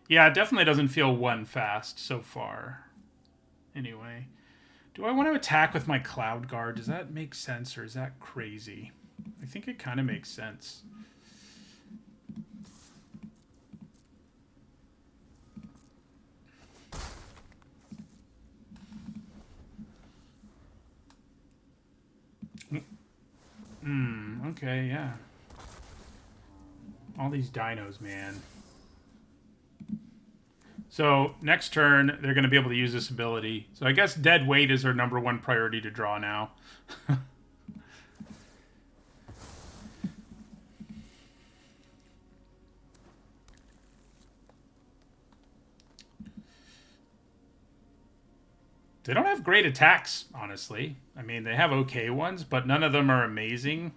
Yeah, it definitely doesn't feel 1 fast so far. Anyway, do I want to attack with my Cloud Guard? Does that make sense, or is that crazy? I think it kind of makes sense. Okay, yeah. All these dinos, man. So, next turn, they're going to be able to use this ability. So, I guess Dead Weight is our #1 priority to draw now. They don't have great attacks, honestly. I mean, they have okay ones, but none of them are amazing.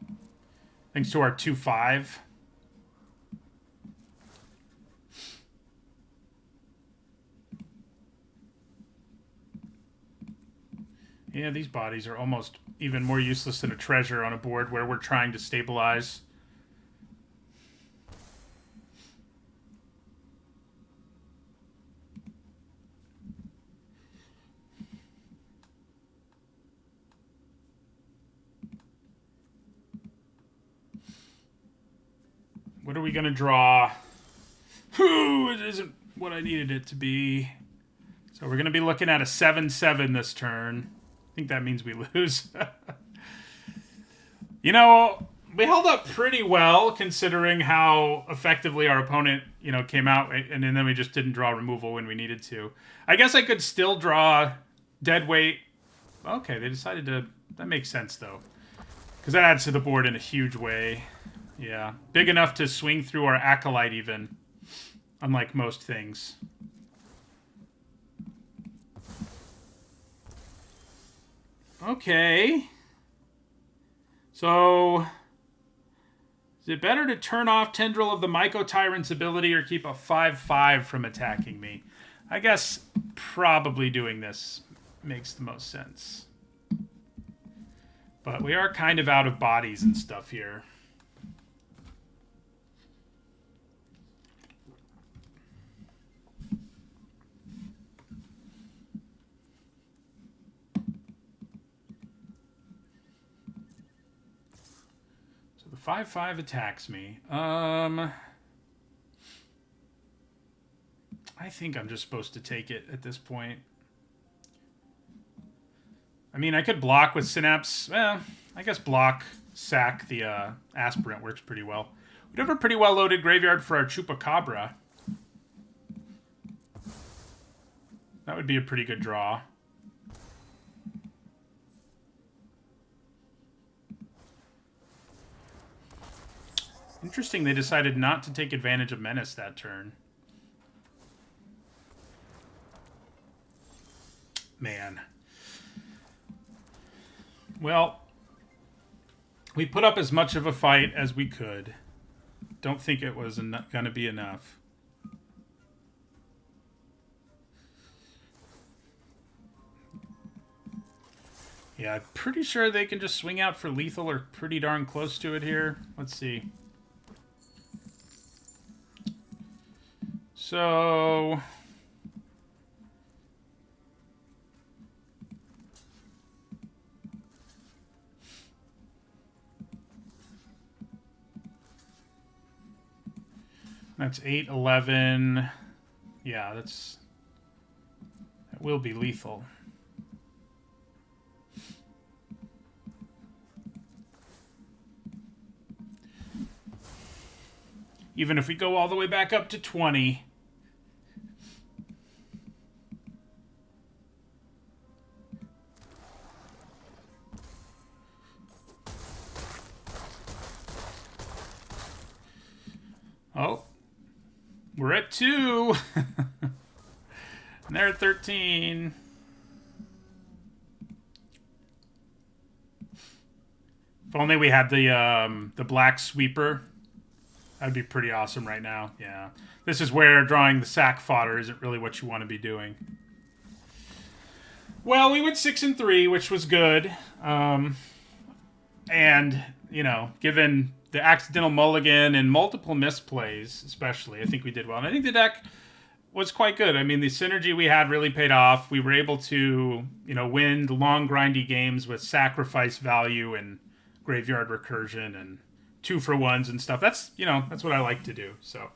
Thanks to our 2/5. Yeah, these bodies are almost even more useless than a treasure on a board where we're trying to stabilize. What are we going to draw? Ooh, it isn't what I needed it to be. So we're going to be looking at a 7/7 this turn. I think that means we lose. You know, we held up pretty well considering how effectively our opponent, you know, came out, and then we just didn't draw removal when we needed to. I guess I could still draw Deadweight. Okay, they decided to... That makes sense, though. Because that adds to the board in a huge way. Yeah, big enough to swing through our Acolyte even, unlike most things. Okay. So, is it better to turn off Tendril of the Myco-Tyrant's ability or keep a 5/5 from attacking me? I guess probably doing this makes the most sense. But we are kind of out of bodies and stuff here. So the 5/5 attacks me. I think I'm just supposed to take it at this point. I mean, I could block with Synapse. I guess block, sack the Aspirant works pretty well. We'd have a pretty well-loaded graveyard for our Chupacabra. That would be a pretty good draw. Interesting they decided not to take advantage of Menace that turn. Man. Well, we put up as much of a fight as we could. Don't think it was going to be enough. Yeah, I'm pretty sure they can just swing out for lethal or pretty darn close to it here. Let's see. So that's 8, 11. Yeah, that will be lethal. Even if we go all the way back up to 20. Oh, we're at 2. And they're at 13. If only we had the black sweeper. That'd be pretty awesome right now. Yeah. This is where drawing the sack fodder isn't really what you want to be doing. Well, we went 6 and 3, which was good. And, you know, given the accidental mulligan and multiple misplays, especially, I think we did well. And I think the deck was quite good. I mean, the synergy we had really paid off. We were able to, you know, win the long, grindy games with sacrifice value and graveyard recursion and 2-for-1s and stuff. That's, you know, that's what I like to do. So